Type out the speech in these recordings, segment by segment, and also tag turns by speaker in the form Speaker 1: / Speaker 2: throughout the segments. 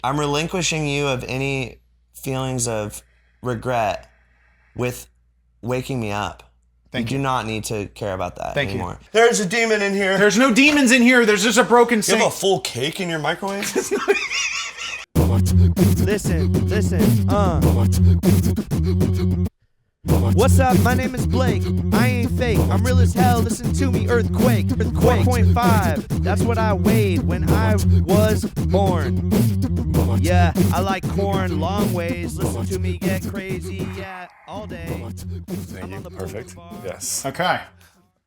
Speaker 1: I'm relinquishing you of any feelings of regret with waking me up. You do not need to care about that anymore. There's a demon in here.
Speaker 2: There's no demons in here. There's just a broken sink.
Speaker 1: You have a full cake in your microwave?
Speaker 3: Listen. What's up? My name is Blake. I ain't fake. I'm real as hell. Listen to me, earthquake. 4.5. That's what I weighed when I was born. Yeah, I like corn long ways. Listen to me get crazy. Yeah, all day.
Speaker 4: Thank you. Perfect. Yes.
Speaker 2: Okay.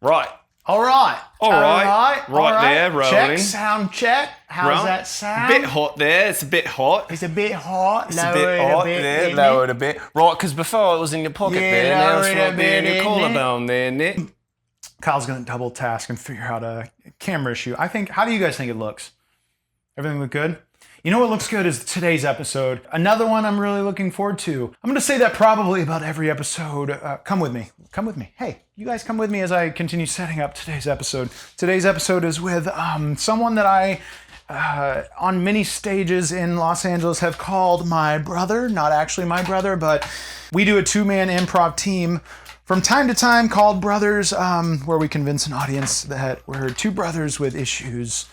Speaker 4: Right.
Speaker 2: All right.
Speaker 4: Right there, rolling.
Speaker 2: Check, sound check. How's that sound?
Speaker 4: Bit hot there. It's a bit hot.
Speaker 2: It's a bit hot.
Speaker 4: It's a bit hot there. Lower it a bit. Right, because before it was in your pocket there. Now it's right there in your collarbone there, Nick.
Speaker 2: Kyle's going to double task and figure out a camera issue. How do you guys think it looks? Everything look good? You know what looks good is today's episode. Another one I'm really looking forward to. I'm going to say that probably about every episode. Come with me. Come with me. Hey, you guys come with me as I continue setting up today's episode. Today's episode is with someone that I, on many stages in Los Angeles, have called my brother. Not actually my brother, but we do a two-man improv team from time to time called Brothers, where we convince an audience that we're two brothers with issues.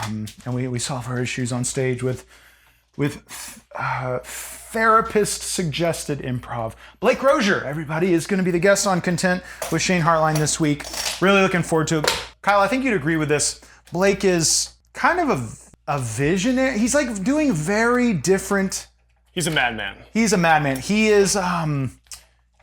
Speaker 2: And we solve our issues on stage with therapist-suggested improv. Blake Rosier, everybody, is going to be the guest on Content with Shane Hartline this week. Really looking forward to it. Kyle, I think you'd agree with this. Blake is kind of a visionary. He's like doing very different...
Speaker 4: He's a madman.
Speaker 2: He's a madman. He is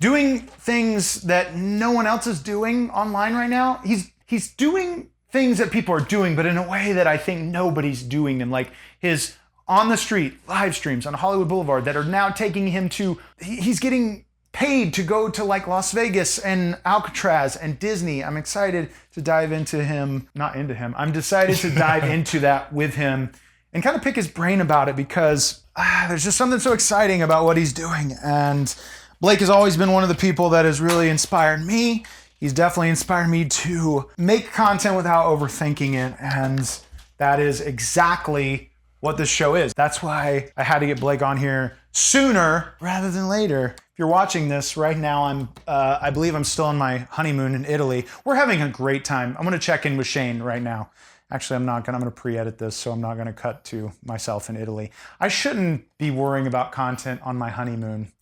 Speaker 2: doing things that no one else is doing online right now. He's doing things that people are doing, but in a way that I think nobody's doing them. Like his on the street live streams on Hollywood Boulevard that are now taking him to, he's getting paid to go to like Las Vegas and Alcatraz and Disney. I'm excited to dive into him, I'm decided to dive into that with him and kind of pick his brain about it because there's just something so exciting about what he's doing. And Blake has always been one of the people that has really inspired me. He's definitely inspired me to make content without overthinking it. And that is exactly what this show is. That's why I had to get Blake on here sooner rather than later. If you're watching this right now, I believe I'm still on my honeymoon in Italy. We're having a great time. I'm going to check in with Shane right now. Actually, I'm going to pre-edit this, so I'm not going to cut to myself in Italy. I shouldn't be worrying about content on my honeymoon,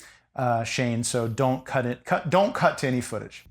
Speaker 2: Shane, so don't cut to any footage.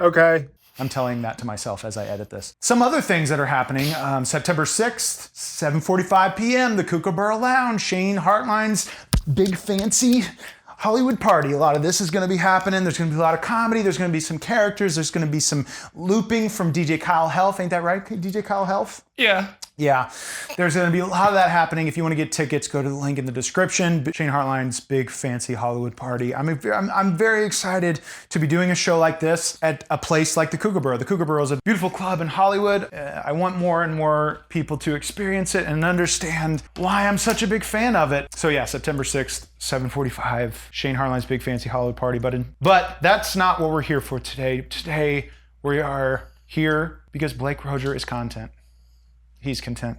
Speaker 2: Okay. I'm telling that to myself as I edit this. Some other things that are happening. September 6th, 7:45 p.m., the Kookaburra Lounge, Shane Hartline's big fancy Hollywood party. A lot of this is going to be happening. There's going to be a lot of comedy. There's going to be some characters. There's going to be some looping from DJ Kyle Health. Ain't that right, DJ Kyle Health?
Speaker 4: Yeah.
Speaker 2: Yeah, there's going to be a lot of that happening. If you want to get tickets, go to the link in the description. Shane Hartline's big fancy Hollywood party. I'm very excited to be doing a show like this at a place like the Kookaburra. The Kookaburra is a beautiful club in Hollywood. I want more and more people to experience it and understand why I'm such a big fan of it. So yeah, September 6th, 7:45, Shane Hartline's big fancy Hollywood party. But that's not what we're here for today. Today we are here because Blake Rosier is content. He's content.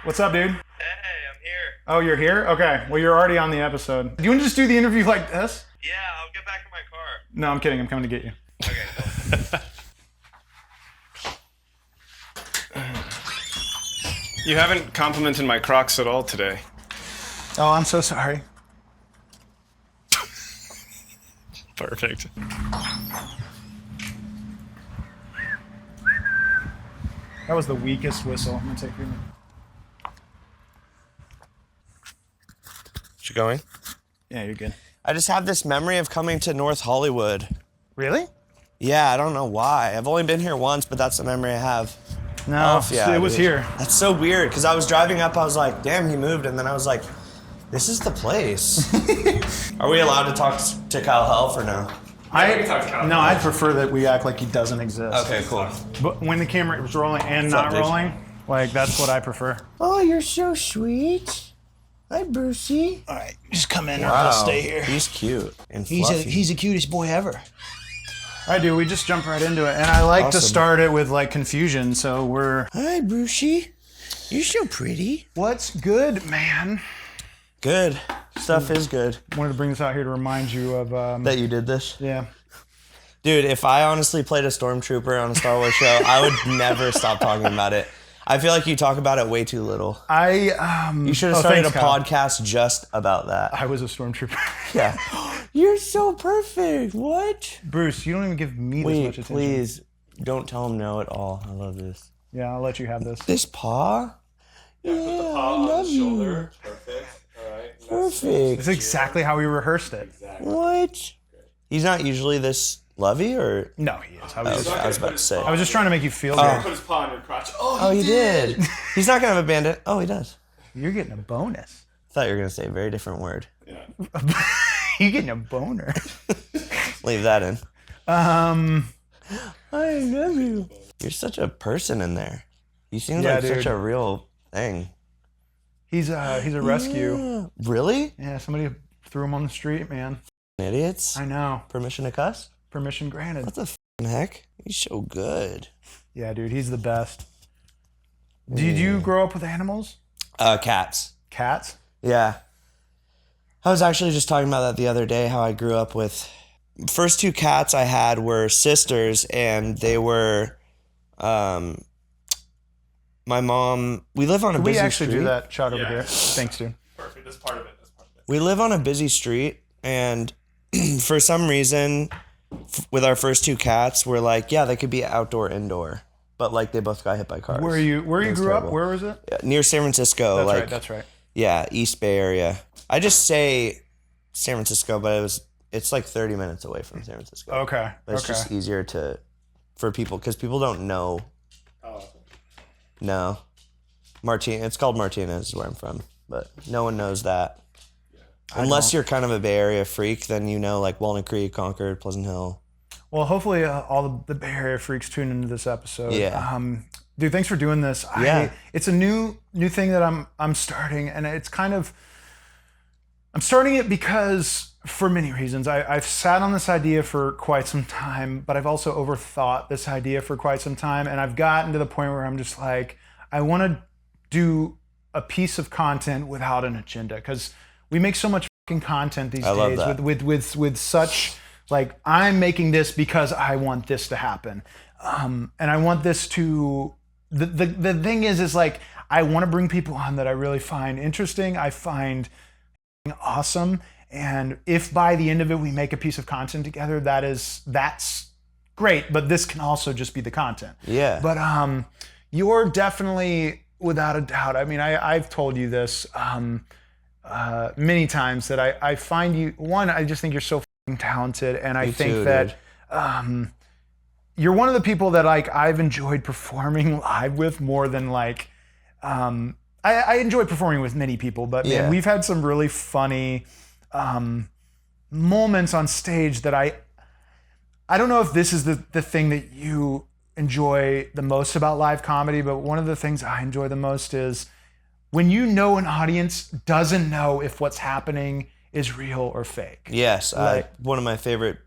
Speaker 2: What's up, dude?
Speaker 5: Hey, I'm here.
Speaker 2: Oh, you're here? Okay. Well, you're already on the episode. Do you want to just do the interview like this?
Speaker 5: Yeah, I'll get back in my car.
Speaker 2: No, I'm kidding. I'm coming to get you.
Speaker 5: Okay, cool.
Speaker 4: You haven't complimented my Crocs at all today.
Speaker 2: Oh, I'm so sorry.
Speaker 4: Perfect.
Speaker 2: That was the weakest whistle. I'm going to take you.
Speaker 1: You going?
Speaker 2: Yeah, you're good.
Speaker 1: I just have this memory of coming to North Hollywood.
Speaker 2: Really?
Speaker 1: Yeah, I don't know why. I've only been here once, but that's the memory I have.
Speaker 2: No,
Speaker 1: Yeah,
Speaker 2: it was here.
Speaker 1: That's so weird, because I was driving up, I was like, damn, he moved, and then I was like, this is the place. Are we allowed to talk to Kyle Helf or no?
Speaker 2: I'd prefer that we act like he doesn't exist.
Speaker 1: Okay, cool.
Speaker 2: But when the camera was rolling and not rolling, like that's what I prefer.
Speaker 1: Oh, you're so sweet. Hi, Brucey.
Speaker 3: All right, just come in.
Speaker 1: Wow,
Speaker 3: I'll stay here.
Speaker 1: He's cute and
Speaker 3: He's
Speaker 1: fluffy.
Speaker 3: the cutest boy ever.
Speaker 2: I do. We just jump right into it, and I like to
Speaker 1: Awesome.
Speaker 2: start it with like confusion. So we're.
Speaker 3: Hi, Brucey.
Speaker 1: You're so pretty.
Speaker 2: What's good, man?
Speaker 1: Good. Stuff is good.
Speaker 2: Wanted to bring this out here to remind you of
Speaker 1: That you did this?
Speaker 2: Yeah.
Speaker 1: Dude, if I honestly played a stormtrooper on a Star Wars show, I would never stop talking about it. I feel like you talk about it way too little. You should have started a podcast just about that.
Speaker 2: I was a stormtrooper.
Speaker 1: Yeah. You're so perfect. What?
Speaker 2: Bruce, you don't even give me this much attention.
Speaker 1: Please don't tell him no at all. I love this.
Speaker 2: Yeah, I'll let you have this.
Speaker 1: This paw?
Speaker 4: Yeah, put the paw on his shoulder. Perfect. All right.
Speaker 1: Perfect.
Speaker 2: This is exactly how we rehearsed it.
Speaker 4: Exactly.
Speaker 1: What? He's not usually this lovey, or?
Speaker 2: No, he is. I
Speaker 1: was about to say.
Speaker 2: was just trying to make you feel
Speaker 4: He's
Speaker 2: good.
Speaker 4: gonna put his paw on your crotch.
Speaker 1: Oh, he did. He's not going to have a bandit. Oh, he does.
Speaker 2: You're getting a bonus.
Speaker 1: I thought you were going to say a very different word.
Speaker 4: Yeah.
Speaker 2: You're getting a boner.
Speaker 1: Leave that in. I love you. You're such a person in there. You seem like such a real thing. He's a rescue. Really?
Speaker 2: Yeah, somebody threw him on the street, man.
Speaker 1: Idiots.
Speaker 2: I know.
Speaker 1: Permission to cuss?
Speaker 2: Permission granted.
Speaker 1: What the heck? He's so good.
Speaker 2: Yeah, dude, he's the best. Did you grow up with animals?
Speaker 1: Cats.
Speaker 2: Cats?
Speaker 1: Yeah. I was actually just talking about that the other day, how I grew up with... First two cats I had were sisters, and they were... my mom... We live on a busy street.
Speaker 2: We actually do that shot over here. Thanks, dude.
Speaker 4: Perfect. That's part of it.
Speaker 1: We live on a busy street, and for some reason, with our first two cats, we're like, yeah, they could be outdoor, indoor. But like they both got hit by cars.
Speaker 2: Where you grew up? Where was it?
Speaker 1: Yeah, near San Francisco.
Speaker 2: That's right.
Speaker 1: Yeah, East Bay area. I just say San Francisco, but it's like 30 minutes away from San Francisco.
Speaker 2: Okay.
Speaker 1: But it's just easier for people, because people don't know.
Speaker 4: Oh.
Speaker 1: No. It's called Martinez is where I'm from, but no one knows that. Unless you're kind of a Bay Area freak, then you know like Walnut Creek, Concord, Pleasant Hill.
Speaker 2: Well, hopefully all the Bay Area freaks tune into this episode.
Speaker 1: Yeah.
Speaker 2: Dude, thanks for doing this.
Speaker 1: Yeah.
Speaker 2: It's a new thing that I'm starting, and it's kind of... I'm starting it because, for many reasons, I've sat on this idea for quite some time, but I've also overthought this idea for quite some time, and I've gotten to the point where I'm just like, I want to do a piece of content without an agenda, because we make so much fucking content these days with such, like, I'm making this because I want this to happen, and I want this to... The thing is like, I want to bring people on that I really find interesting, I find awesome, and if by the end of it we make a piece of content together, that's great, but this can also just be the content.
Speaker 1: Yeah.
Speaker 2: But you're definitely, without a doubt, I mean, I've told you this many times, that I find you, one, I just think you're so fucking talented, and I think that you're one of the people that like I've enjoyed performing live with more than like I enjoy performing with many people, but man, we've had some really funny moments on stage that I don't know if this is the thing that you enjoy the most about live comedy, but one of the things I enjoy the most is when you know an audience doesn't know if what's happening is real or fake.
Speaker 1: Yes, one of my favorite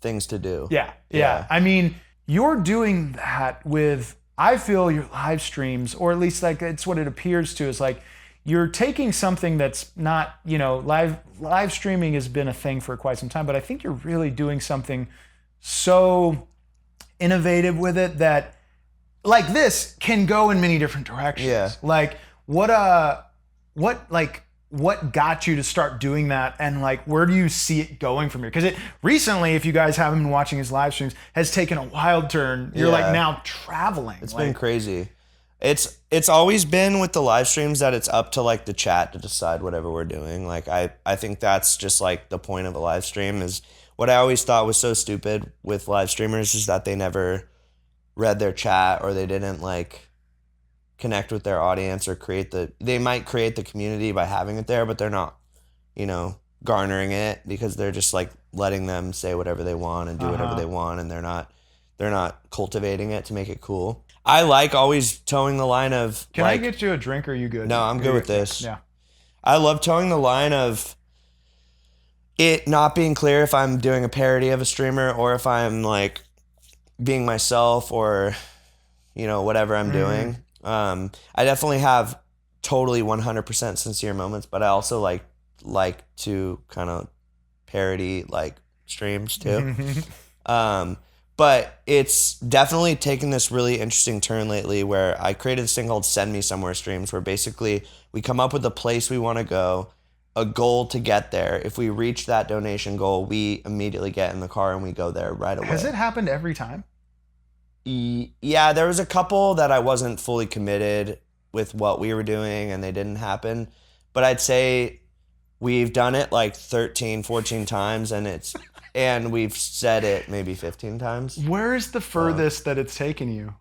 Speaker 1: things to do.
Speaker 2: Yeah. I mean, you're doing that with, I feel, your live streams, or at least like it's what it appears to, is like you're taking something that's not, live streaming has been a thing for quite some time, but I think you're really doing something so innovative with it that, like, this can go in many different directions.
Speaker 1: Yeah.
Speaker 2: Like what got you to start doing that, and like where do you see it going from here? Because it recently, if you guys haven't been watching his live streams, has taken a wild turn. You're like now traveling.
Speaker 1: It's been crazy. It's always been with the live streams that it's up to like the chat to decide whatever we're doing. Like I think that's just like the point of a live stream. Is what I always thought was so stupid with live streamers is that they never read their chat, or they didn't like connect with their audience, or they might create the community by having it there, but they're not, garnering it, because they're just like letting them say whatever they want and do whatever they want, and they're not cultivating it to make it cool. I like always towing the line of
Speaker 2: Can I get you a drink, or are you good?
Speaker 1: No, I'm good with this.
Speaker 2: Yeah.
Speaker 1: I love towing the line of it not being clear if I'm doing a parody of a streamer, or if I'm like being myself, or whatever I'm doing. I definitely have totally 100% sincere moments, but I also like to kind of parody like streams too. But it's definitely taken this really interesting turn lately where I created this thing called Send Me Somewhere streams, where basically we come up with a place we want to go, a goal to get there. If we reach that donation goal, we immediately get in the car and we go there right away.
Speaker 2: Has it happened every time?
Speaker 1: Yeah, there was a couple that I wasn't fully committed with what we were doing and they didn't happen. But I'd say we've done it like 13, 14 times and we've said it maybe 15 times.
Speaker 2: Where is the furthest that it's taken you?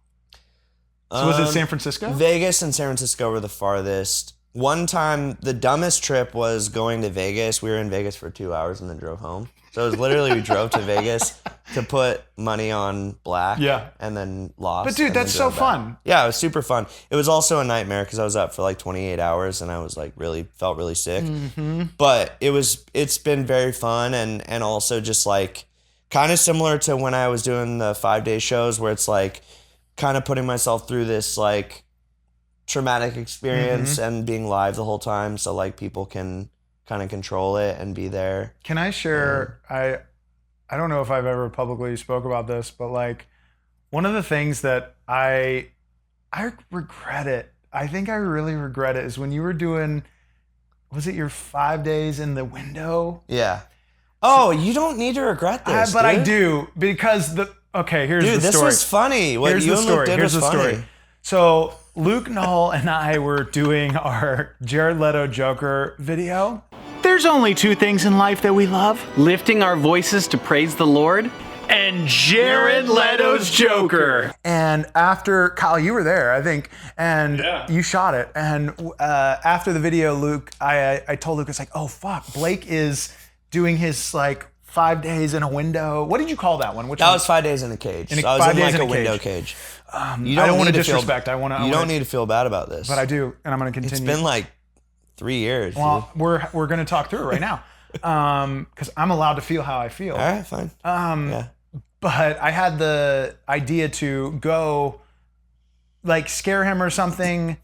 Speaker 2: So was it San Francisco?
Speaker 1: Vegas and San Francisco were the farthest. One time, the dumbest trip was going to Vegas. We were in Vegas for 2 hours and then drove home. So it was literally we drove to Vegas to put money on black and then lost.
Speaker 2: But dude, that's so fun.
Speaker 1: Yeah, it was super fun. It was also a nightmare because I was up for like 28 hours and I was like felt really sick. But it's been very fun and also just like kind of similar to when I was doing the 5-day shows where it's like kind of putting myself through this like traumatic experience and being live the whole time so like people can kind of control it and be there.
Speaker 2: Can I share, I don't know if I've ever publicly spoke about this, but like one of the things that I regret it, I think I really regret it, is when you were doing, was it your 5 days in the window?
Speaker 1: Yeah. Oh, you don't need to regret this,
Speaker 2: but
Speaker 1: dude.
Speaker 2: I do, because here's
Speaker 1: Dude,
Speaker 2: the story.
Speaker 1: this was funny. What
Speaker 2: Here's
Speaker 1: you
Speaker 2: the
Speaker 1: and Luke
Speaker 2: story.
Speaker 1: did
Speaker 2: Here's
Speaker 1: was
Speaker 2: the
Speaker 1: funny.
Speaker 2: story. So Luke Null and I were doing our Jared Leto Joker video. There's only two things in life that we love.
Speaker 6: Lifting our voices to praise the Lord.
Speaker 2: And Jared Leto's Joker. And after, Kyle, you were there, I think, and you shot it. And after the video, Luke, I told Luke, it's like, oh fuck, Blake is doing his like 5 days in a window. What did you call that one? Which
Speaker 1: That
Speaker 2: one?
Speaker 1: was 5 days in a cage.
Speaker 2: In a-
Speaker 1: So I was
Speaker 2: 5
Speaker 1: in
Speaker 2: days
Speaker 1: like
Speaker 2: in
Speaker 1: a
Speaker 2: a
Speaker 1: window
Speaker 2: cage.
Speaker 1: cage.
Speaker 2: I don't want to disrespect.
Speaker 1: You don't need to feel bad about this.
Speaker 2: But I do, and I'm going to continue.
Speaker 1: It's been like 3 years.
Speaker 2: Well, we're going to talk through it right now, because I'm allowed to feel how I feel.
Speaker 1: All right, fine.
Speaker 2: But I had the idea to go, like, scare him or something,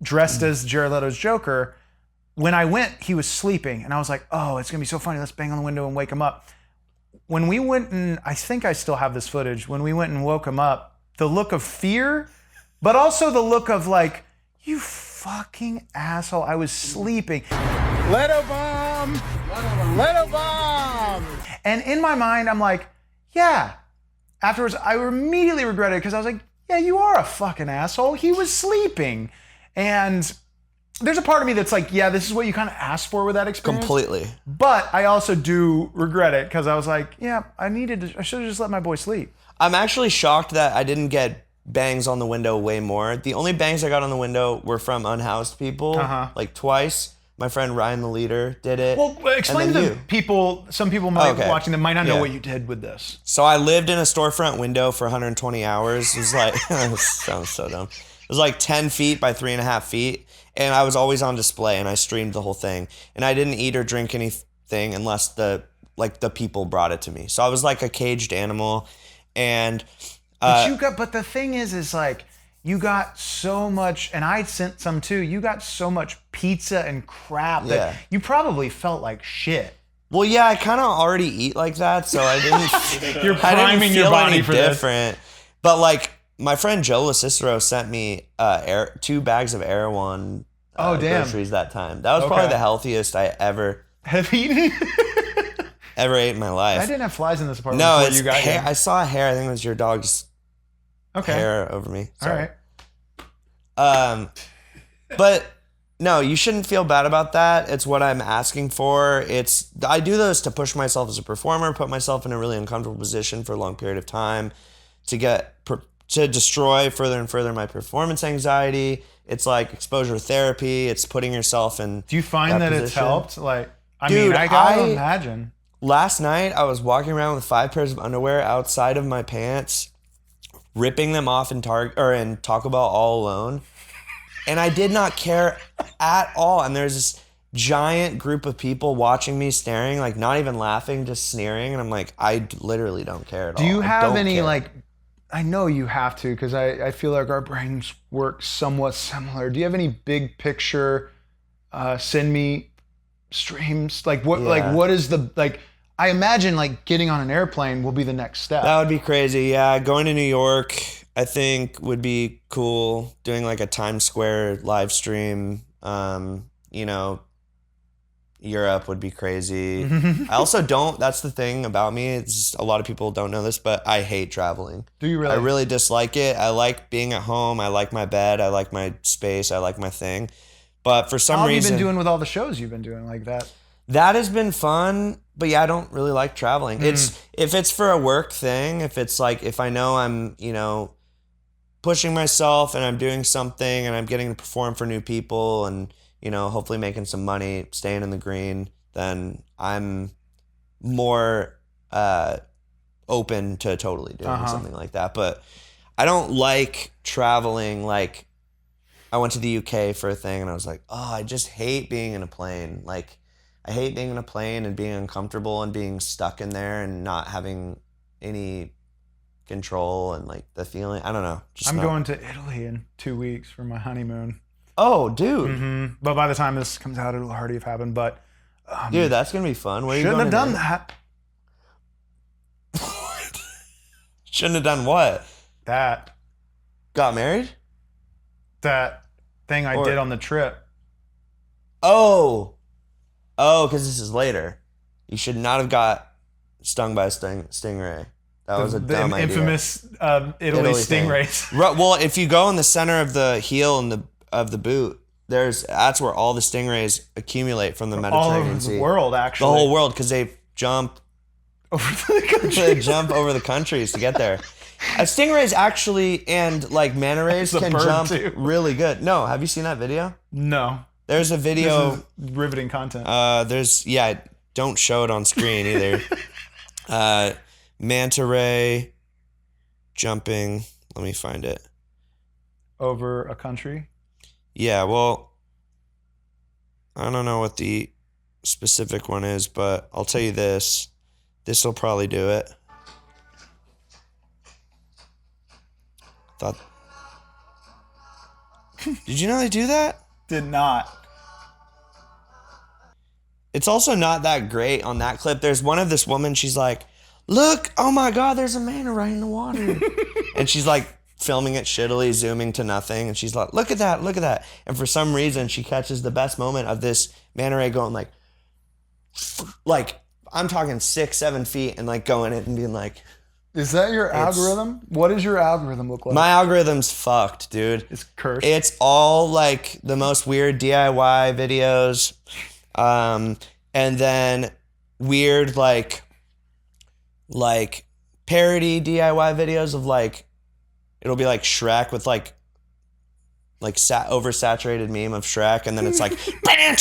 Speaker 2: dressed as Jared Leto's Joker. When I went, he was sleeping, and I was like, oh, it's going to be so funny. Let's bang on the window and wake him up. When we went and, I think I still have this footage, when we went and woke him up, the look of fear, but also the look of like, you fucking asshole, I was sleeping. Leto bomb! Leto bomb! And in my mind, I'm like, yeah. Afterwards, I immediately regretted it because I was like, yeah, you are a fucking asshole. He was sleeping. And there's a part of me that's like, yeah, this is what you kind of asked for with that experience.
Speaker 1: Completely.
Speaker 2: But I also do regret it because I was like, yeah, I should have just let my boy sleep.
Speaker 1: I'm actually shocked that I didn't get bangs on the window way more. The only bangs I got on the window were from unhoused people, like twice. My friend Ryan, the leader, did it.
Speaker 2: Well, explain
Speaker 1: and
Speaker 2: to
Speaker 1: then
Speaker 2: the
Speaker 1: you.
Speaker 2: people, some people might watching them might not know what you did with this.
Speaker 1: So I lived in a storefront window for 120 hours. It was like, it sounds so dumb. It was like 10 feet by 3.5 feet. And I was always on display and I streamed the whole thing. And I didn't eat or drink anything unless the people brought it to me. So I was like a caged animal. And
Speaker 2: but the thing is like, you got so much, and I sent some too, you got so much pizza and crap that you probably felt like shit.
Speaker 1: Well, yeah, I kind of already eat like that, so I didn't.
Speaker 2: You're priming your body for
Speaker 1: different. But like my friend Joe LaCicero sent me 2 bags of Erewhon groceries that time. That was probably the healthiest I ever
Speaker 2: have eaten.
Speaker 1: Ever ate in my life.
Speaker 2: I didn't have flies in this apartment
Speaker 1: before
Speaker 2: you got
Speaker 1: hair.
Speaker 2: here.
Speaker 1: I saw a hair. I think it was your dog's hair over me. Sorry.
Speaker 2: All right.
Speaker 1: But no, you shouldn't feel bad about that. It's what I'm asking for. I do those to push myself as a performer, put myself in a really uncomfortable position for a long period of time, to destroy further and further my performance anxiety. It's like exposure therapy. It's putting yourself in.
Speaker 2: Do you find that it's helped? Like,
Speaker 1: Dude,
Speaker 2: I gotta imagine.
Speaker 1: Last night, I was walking around with 5 pairs of underwear outside of my pants, ripping them off in Taco Bell all alone. And I did not care at all. And there's this giant group of people watching me, staring, like not even laughing, just sneering. And I'm like, I literally don't care at all.
Speaker 2: Do you have any like I know you have to because I feel like our brains work somewhat similar. Do you have any big picture? Send me streams. Like what?
Speaker 1: Yeah.
Speaker 2: Like what is the like? I imagine like getting on an airplane will be the next step.
Speaker 1: That would be crazy. Yeah, going to New York, I think would be cool. Doing like a Times Square live stream. You know, Europe would be crazy. I also don't. That's the thing about me. It's a lot of people don't know this, but I hate traveling.
Speaker 2: Do you really?
Speaker 1: I really dislike it. I like being at home. I like my bed. I like my space. I like my thing. But for some
Speaker 2: How have you
Speaker 1: reason,
Speaker 2: been doing with all the shows you've been doing like that?
Speaker 1: that has been fun. But yeah, I don't really like traveling. It's if it's for a work thing. If it's like if I know I'm pushing myself and I'm doing something and I'm getting to perform for new people and hopefully making some money, staying in the green, then I'm more open to totally doing something like that. But I don't like traveling. Like I went to the UK for a thing and I was like, oh, I just hate being in a plane. Like I hate being in a plane and being uncomfortable and being stuck in there and not having any control and like the feeling. I don't know.
Speaker 2: I'm going to Italy in 2 weeks for my honeymoon.
Speaker 1: Oh, dude.
Speaker 2: But by the time this comes out, it'll already have happened. But
Speaker 1: Dude, that's gonna be fun. Where are you
Speaker 2: shouldn't
Speaker 1: going
Speaker 2: have done
Speaker 1: to
Speaker 2: that.
Speaker 1: Shouldn't have done what?
Speaker 2: That
Speaker 1: Got married?
Speaker 2: thing I did on the trip.
Speaker 1: Oh, because this is later. You should not have got stung by a stingray. That was a dumb idea.
Speaker 2: Infamous Italy
Speaker 1: thing.
Speaker 2: stingrays.
Speaker 1: Well, if you go in the center of the heel and of the boot, that's where all the stingrays accumulate from the
Speaker 2: All
Speaker 1: Mediterranean
Speaker 2: over
Speaker 1: Sea.
Speaker 2: the world,
Speaker 1: The
Speaker 2: actually.
Speaker 1: whole world, because they jump
Speaker 2: Over the country.
Speaker 1: they jump over the countries to get there. Stingrays actually and like manta rays
Speaker 2: It's a
Speaker 1: can
Speaker 2: bird,
Speaker 1: jump
Speaker 2: too.
Speaker 1: really good. No, have you seen that video?
Speaker 2: No.
Speaker 1: There's a video.
Speaker 2: This is riveting content.
Speaker 1: Don't show it on screen either. Manta ray jumping. Let me find it.
Speaker 2: Over a country.
Speaker 1: Yeah, well, I don't know what the specific one is, but I'll tell you this. This will probably do it. Did you know they do that?
Speaker 2: Did not.
Speaker 1: It's also not that great on that clip. There's one of this woman, she's like, look, oh my God, there's a manta ray in the water. And she's like filming it shittily, zooming to nothing. And she's like, look at that, look at that. And for some reason, she catches the best moment of this manta ray going like I'm talking 6-7 feet and like going in and being like,
Speaker 2: Is that your algorithm? What does your algorithm look like?
Speaker 1: my algorithm's fucked, dude.
Speaker 2: It's cursed.
Speaker 1: It's all like the most weird DIY videos. And then weird like parody DIY videos of like, it'll be like Shrek with like oversaturated meme of Shrek, and then it's like, and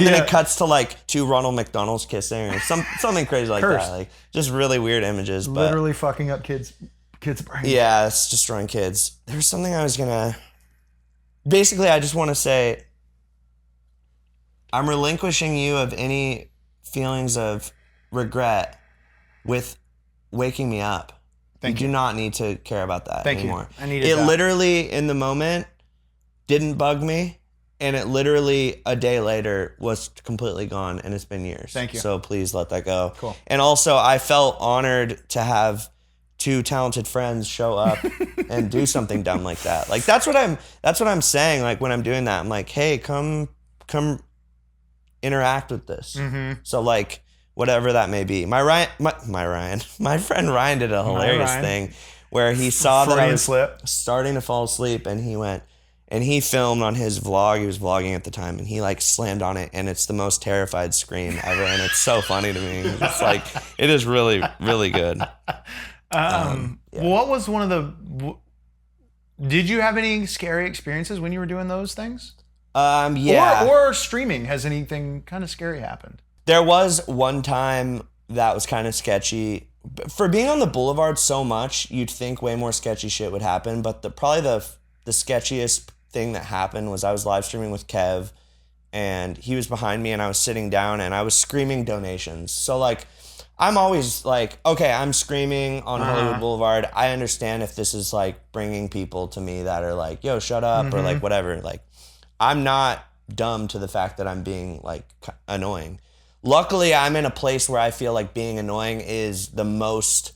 Speaker 1: then it cuts to like two Ronald McDonald's kissing or something crazy like
Speaker 2: Cursed.
Speaker 1: that. Like just really weird images. But
Speaker 2: Literally fucking up kids' brains.
Speaker 1: yeah, it's destroying kids. There's something I was gonna. Basically, I just want to say, I'm relinquishing you of any feelings of regret with waking me up. You do not need to care about that anymore.
Speaker 2: I needed
Speaker 1: it
Speaker 2: that.
Speaker 1: literally, in the moment, didn't bug me, and it literally a day later was completely gone, and it's been years.
Speaker 2: Thank you.
Speaker 1: So please let that go.
Speaker 2: Cool.
Speaker 1: And also, I felt honored to have two talented friends show up and do something dumb like that. Like that's what I'm saying. Like when I'm doing that, I'm like, hey, come interact with this.
Speaker 2: Mm-hmm.
Speaker 1: So like whatever that may be. My friend Ryan did a hilarious
Speaker 2: Ryan.
Speaker 1: thing where he saw that I
Speaker 2: Freudian
Speaker 1: was
Speaker 2: slip.
Speaker 1: starting to fall asleep, and he went and he filmed on his vlog. He was vlogging at the time, and he like slammed on it, and it's the most terrified scream ever, and it's so funny to me. It's like it is really, really good.
Speaker 2: What was one of the? Did you have any scary experiences when you were doing those things?
Speaker 1: Yeah.
Speaker 2: Or streaming? Has anything kind of scary happened?
Speaker 1: There was one time that was kind of sketchy. For being on the boulevard so much, you'd think way more sketchy shit would happen. But probably the sketchiest thing that happened was I was live streaming with Kev, and he was behind me, and I was sitting down, and I was screaming donations. So like, I'm always like, okay, I'm screaming on Hollywood Boulevard. I understand if this is like bringing people to me that are like, yo, shut up, or like whatever. Like, I'm not dumb to the fact that I'm being like annoying. Luckily, I'm in a place where I feel like being annoying is the most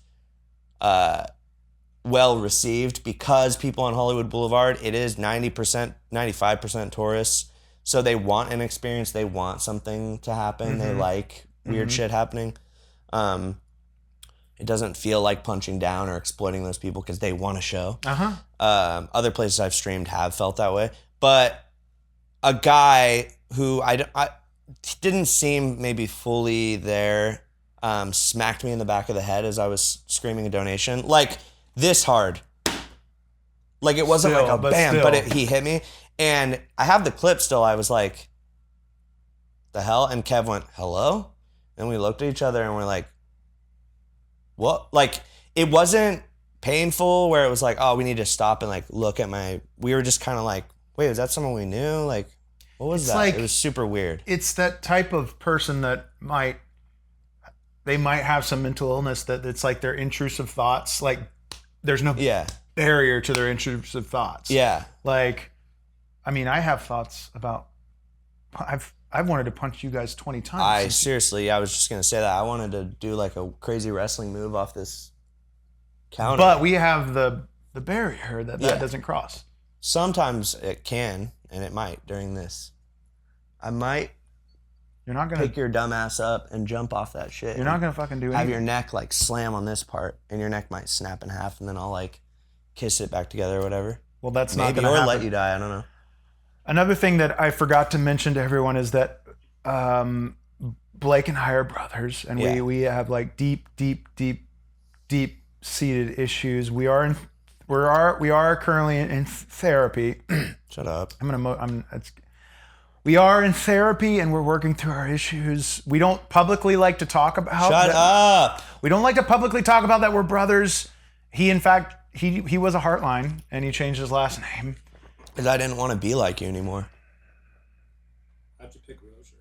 Speaker 1: well received, because people on Hollywood Boulevard, it is 90%, 95% tourists. So they want an experience. They want something to happen. They like weird shit happening. It doesn't feel like punching down or exploiting those people because they want a show. Other places I've streamed have felt that way. But a guy who I didn't seem maybe fully there smacked me in the back of the head as I was screaming a donation. Like, this hard. Like, it wasn't like a bam, but he hit me. And I have the clip still. I was like, the hell? And Kev went, hello? And we looked at each other and we're like, what? Like, it wasn't painful where it was like, oh, we need to stop and like look at we were just kind of like, wait, is that someone we knew? Like, what was that?
Speaker 2: Like,
Speaker 1: it was super weird.
Speaker 2: It's that type of person that might have some mental illness that it's like their intrusive thoughts. Like, there's no barrier to their intrusive thoughts.
Speaker 1: Yeah.
Speaker 2: Like, I mean, I have thoughts about, I've wanted to punch you guys 20 times.
Speaker 1: I was just going to say that. I wanted to do like a crazy wrestling move off this counter.
Speaker 2: But we have the barrier that doesn't cross.
Speaker 1: Sometimes it can, and it might during this. I might
Speaker 2: You're not going to
Speaker 1: pick your dumb ass up and jump off that shit.
Speaker 2: You're not going to fucking do anything.
Speaker 1: Have your neck like slam on this part, and your neck might snap in half, and then I'll like kiss it back together or whatever.
Speaker 2: Well, that's
Speaker 1: maybe,
Speaker 2: not going to happen.
Speaker 1: Or let you die. I don't know.
Speaker 2: Another thing that I forgot to mention to everyone is that Blake and I are brothers, and we have like deep seated issues. We are currently in therapy.
Speaker 1: Shut up.
Speaker 2: We are in therapy, and we're working through our issues. We don't publicly like to talk about.
Speaker 1: Shut up.
Speaker 2: We don't like to publicly talk about that we're brothers. He, in fact, he was a Hartline, and he changed his last name.
Speaker 1: Because I didn't want to be like you anymore.
Speaker 5: How'd you pick Rosier?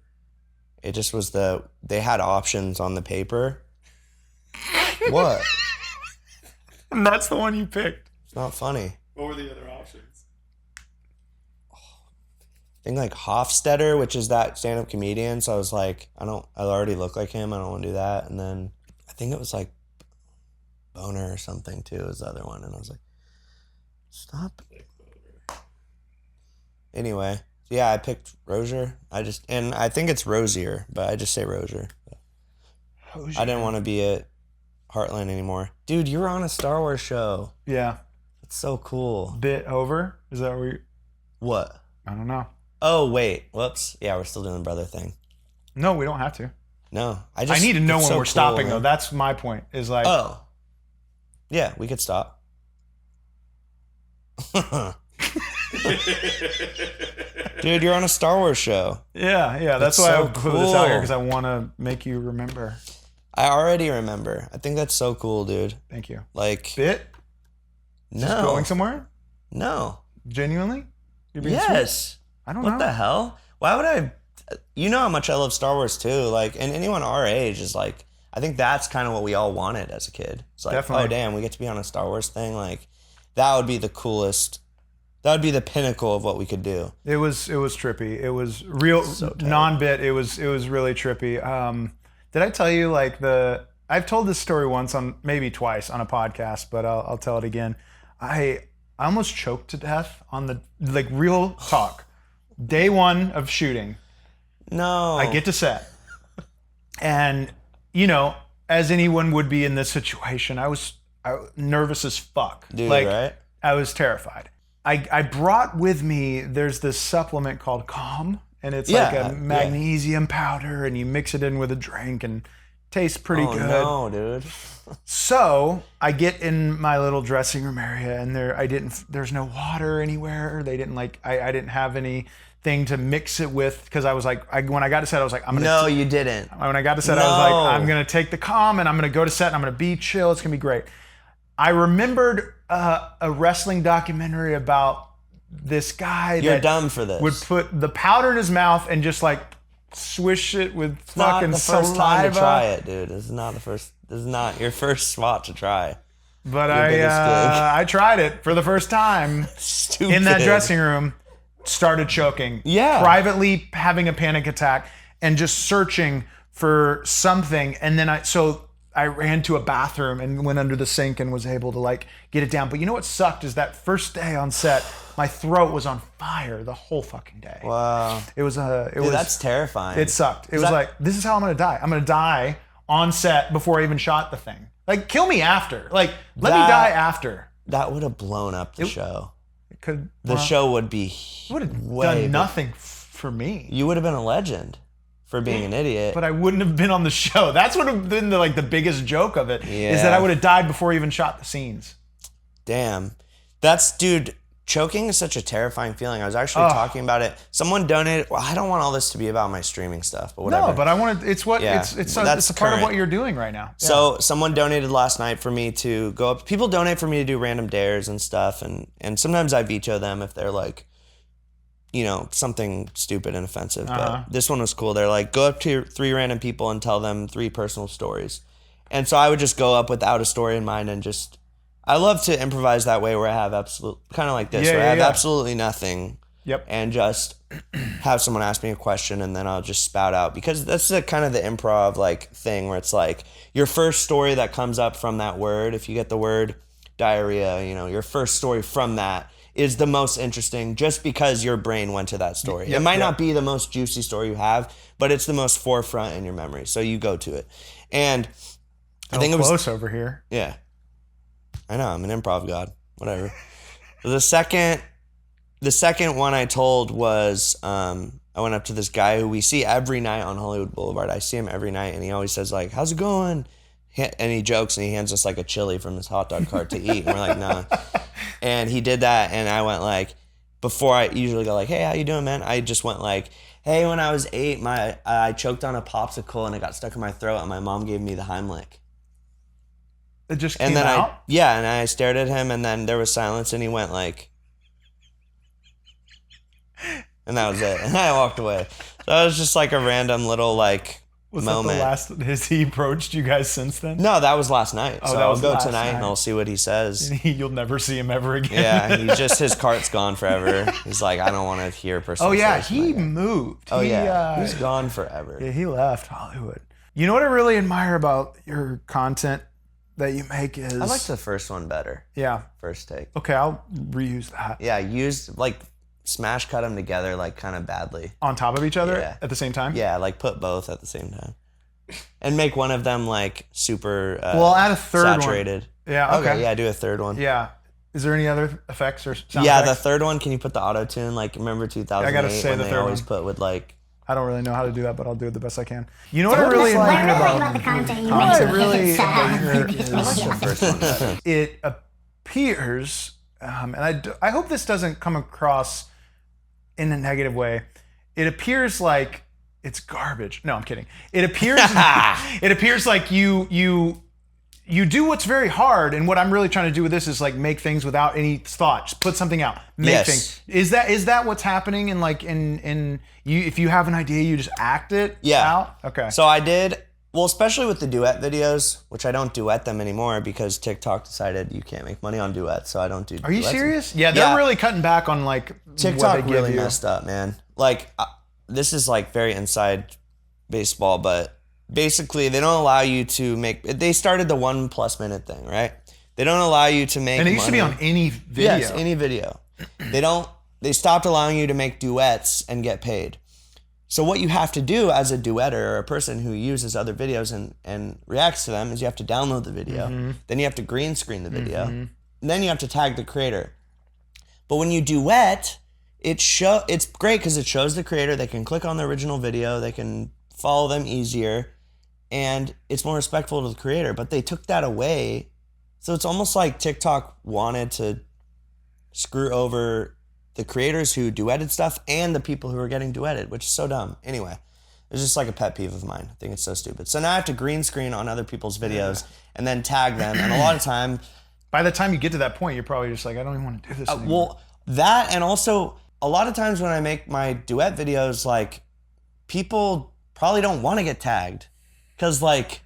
Speaker 1: It just was they had options on the paper. What?
Speaker 2: And that's the one you picked.
Speaker 1: It's not funny.
Speaker 5: What were the other options?
Speaker 1: I think like Hofstetter, which is that stand-up comedian. So I was like, I already look like him. I don't want to do that. And then I think it was like Boner or something too was the other one. And I was like, stop. Anyway, yeah, I picked Rosier. And I think it's Rosier, but I just say Rosier. I didn't want to be at Heartland anymore. Dude, you were on a Star Wars show.
Speaker 2: Yeah.
Speaker 1: It's so cool.
Speaker 2: Bit over? Is that where you...
Speaker 1: What?
Speaker 2: I don't know.
Speaker 1: Oh, wait. Whoops. Yeah, we're still doing the brother thing.
Speaker 2: No, we don't have to.
Speaker 1: No.
Speaker 2: I need to know when we're stopping, though.
Speaker 1: Man.
Speaker 2: That's my point. Is like...
Speaker 1: Oh. Yeah, we could stop. Dude, you're on a Star Wars show.
Speaker 2: Yeah. That's why I put this out here, because I want to make you remember.
Speaker 1: I already remember. I think that's so cool, dude.
Speaker 2: Thank you.
Speaker 1: Like...
Speaker 2: Bit?
Speaker 1: No.
Speaker 2: Just going somewhere?
Speaker 1: No.
Speaker 2: Genuinely? You're being
Speaker 1: Yes.
Speaker 2: sweet? I don't know.
Speaker 1: What the hell? Why would I... You know how much I love Star Wars, too. Like, and anyone our age is like... I think that's kind of what we all wanted as a kid. It's like,
Speaker 2: Definitely.
Speaker 1: Oh, damn, we get to be on a Star Wars thing. Like, that would be the coolest... That would be the pinnacle of what we could do.
Speaker 2: It was trippy. It was real, non-bit. It was really trippy. Did I tell you, like, I've told this story once, maybe twice on a podcast, but I'll tell it again. I almost choked to death on the, like, real talk. Day one of shooting.
Speaker 1: No.
Speaker 2: I get to set. And, you know, as anyone would be in this situation, I was nervous as fuck.
Speaker 1: Dude,
Speaker 2: like,
Speaker 1: right?
Speaker 2: I was terrified. I brought with me, there's this supplement called Calm, and it's like a magnesium powder, and you mix it in with a drink, and it tastes pretty good.
Speaker 1: Oh, no, dude.
Speaker 2: So I get in my little dressing room area, and there's no water anywhere. They didn't I didn't have anything to mix it with, because I was like, when I got to set, I was like,
Speaker 1: No, you didn't.
Speaker 2: When I got to set, I was like, I'm going to take the Calm, and I'm going to go to set, and I'm going to be chill. It's going to be great. I remembered a wrestling documentary about this guy
Speaker 1: You're dumb for this.
Speaker 2: would put the powder in his mouth and just like swish it with
Speaker 1: It's not
Speaker 2: fucking
Speaker 1: the first
Speaker 2: saliva.
Speaker 1: time to try it, dude. This is not the first. This is not your first spot to try.
Speaker 2: But
Speaker 1: Your biggest gig.
Speaker 2: I tried it for the first time
Speaker 1: Stupid.
Speaker 2: in that dressing room. Started choking.
Speaker 1: Yeah.
Speaker 2: Privately having a panic attack and just searching for something. And then I ran to a bathroom and went under the sink and was able to like get it down. But you know what sucked is that first day on set, my throat was on fire the whole fucking day.
Speaker 1: Wow.
Speaker 2: It was
Speaker 1: That's terrifying.
Speaker 2: It sucked. It was like, this is how I'm gonna die. I'm gonna die on set before I even shot the thing. Like, kill me after. Like, let me die after.
Speaker 1: That would have blown up the show.
Speaker 2: It could.
Speaker 1: The show would be
Speaker 2: would have
Speaker 1: way
Speaker 2: done
Speaker 1: big.
Speaker 2: nothing for me.
Speaker 1: You would have been a legend for being an idiot.
Speaker 2: But I wouldn't have been on the show. That's would have been the biggest joke of it. Is that I would have died before I even shot the scenes.
Speaker 1: Damn. Dude, choking is such a terrifying feeling. I was actually talking about it. Someone donated. Well, I don't want all this to be about my streaming stuff, but whatever.
Speaker 2: No, but I want to. It's what
Speaker 1: Yeah.
Speaker 2: it's
Speaker 1: That's
Speaker 2: a part of
Speaker 1: current.
Speaker 2: what you're doing right now. Yeah.
Speaker 1: So someone donated last night for me to go up. People donate for me to do random dares and stuff, and sometimes I veto them if they're like, something stupid and offensive. But this one was cool. They're like, go up to 3 random people and tell them 3 personal stories. And so I would just go up without a story in mind and just. I love to improvise that way where I have kind of like this, where I have absolutely nothing.
Speaker 2: Yep.
Speaker 1: And just have someone ask me a question and then I'll just spout out, because that's kind of the improv like thing where it's like your first story that comes up from that word. If you get the word diarrhea, your first story from that is the most interesting just because your brain went to that story. It might not be the most juicy story you have, but it's the most forefront in your memory. So you go to it. And I think it was
Speaker 2: close over here.
Speaker 1: Yeah. I know, I'm an improv god. Whatever. The second one I told was I went up to this guy who we see every night on Hollywood Boulevard. I see him every night, and he always says like, "How's it going?" And he jokes, and he hands us like a chili from his hot dog cart to eat, and we're like, "Nah." And he did that, and I went like, before I usually go like, "Hey, how you doing, man?" I just went like, "Hey, when I was 8, I choked on a popsicle and it got stuck in my throat, and my mom gave me the Heimlich."
Speaker 2: It just came
Speaker 1: And then
Speaker 2: out?
Speaker 1: and I stared at him, and then there was silence, and he went like, and that was it. And I walked away. So that was just like a random little like moment.
Speaker 2: That the last? Has he approached you guys since then?
Speaker 1: No, that was last night.
Speaker 2: Oh,
Speaker 1: so
Speaker 2: that
Speaker 1: I'll
Speaker 2: was
Speaker 1: go
Speaker 2: last
Speaker 1: tonight
Speaker 2: night.
Speaker 1: and I'll see what he says.
Speaker 2: You'll never see him ever again.
Speaker 1: Yeah, his cart's gone forever. He's like, I don't want to hear personal
Speaker 2: Oh yeah,
Speaker 1: stories from
Speaker 2: he
Speaker 1: that guy.
Speaker 2: moved.
Speaker 1: Oh yeah, he's gone forever.
Speaker 2: Yeah, he left Hollywood. You know what I really admire about your content that you make is
Speaker 1: I like the first one better.
Speaker 2: Yeah.
Speaker 1: First take.
Speaker 2: Okay, I'll reuse that.
Speaker 1: Yeah, like smash cut them together like kind of badly.
Speaker 2: On top of each other
Speaker 1: Yeah.
Speaker 2: at the same time?
Speaker 1: Yeah, like put both at the same time. And make one of them like super
Speaker 2: Well, add a third
Speaker 1: saturated.
Speaker 2: one. Yeah, okay.
Speaker 1: Yeah, do a third one.
Speaker 2: Yeah. Is there any other effects or sound
Speaker 1: Yeah,
Speaker 2: effects?
Speaker 1: the third one, can you put the auto tune? Like, remember 2008
Speaker 2: I gotta say
Speaker 1: when
Speaker 2: the
Speaker 1: they
Speaker 2: third
Speaker 1: always
Speaker 2: one.
Speaker 1: put with like.
Speaker 2: I don't really know how to do that, but I'll do it the best I can. You know what I really admire about
Speaker 7: the content you
Speaker 2: I
Speaker 7: make.
Speaker 2: really
Speaker 7: It's,
Speaker 2: admire
Speaker 7: it's
Speaker 2: is
Speaker 7: the
Speaker 1: First one better.
Speaker 2: it appears, and I hope this doesn't come across in a negative way. It appears like it's garbage. No, I'm kidding. It appears like you do what's very hard, and what I'm really trying to do with this is like make things without any thought. Just put something out. Make
Speaker 1: Yes.
Speaker 2: things. Is that what's happening in you? If you have an idea, you just act it out. Okay.
Speaker 1: So I did. Well, especially with the duet videos, which I don't duet them anymore because TikTok decided you can't make money on duets, so I don't do.
Speaker 2: Are you
Speaker 1: duets.
Speaker 2: serious? Yeah, they're really cutting back on like what
Speaker 1: TikTok
Speaker 2: they give
Speaker 1: really
Speaker 2: you.
Speaker 1: messed up, man. Like, this is like very inside baseball, but basically they don't allow you to make. They started the 1+ minute thing, right? They don't allow you to make.
Speaker 2: And it used to be
Speaker 1: money.
Speaker 2: on any video.
Speaker 1: Yes, any video. They stopped allowing you to make duets and get paid. So what you have to do as a duetter or a person who uses other videos and reacts to them is you have to download the video.
Speaker 2: Mm-hmm.
Speaker 1: Then you have to green screen the video. And then you have to tag the creator. But when you duet, it's great because it shows the creator. They can click on the original video. They can follow them easier. And it's more respectful to the creator. But they took that away. So it's almost like TikTok wanted to screw over the creators who duetted stuff and the people who are getting duetted, which is so dumb. Anyway, it's just like a pet peeve of mine. I think it's so stupid. So now I have to green screen on other people's videos and then tag them. And a lot of time,
Speaker 2: By the time you get to that point, you're probably just like, I don't even want to do this anymore.
Speaker 1: well, that and also a lot of times when I make my duet videos, like people probably don't want to get tagged because like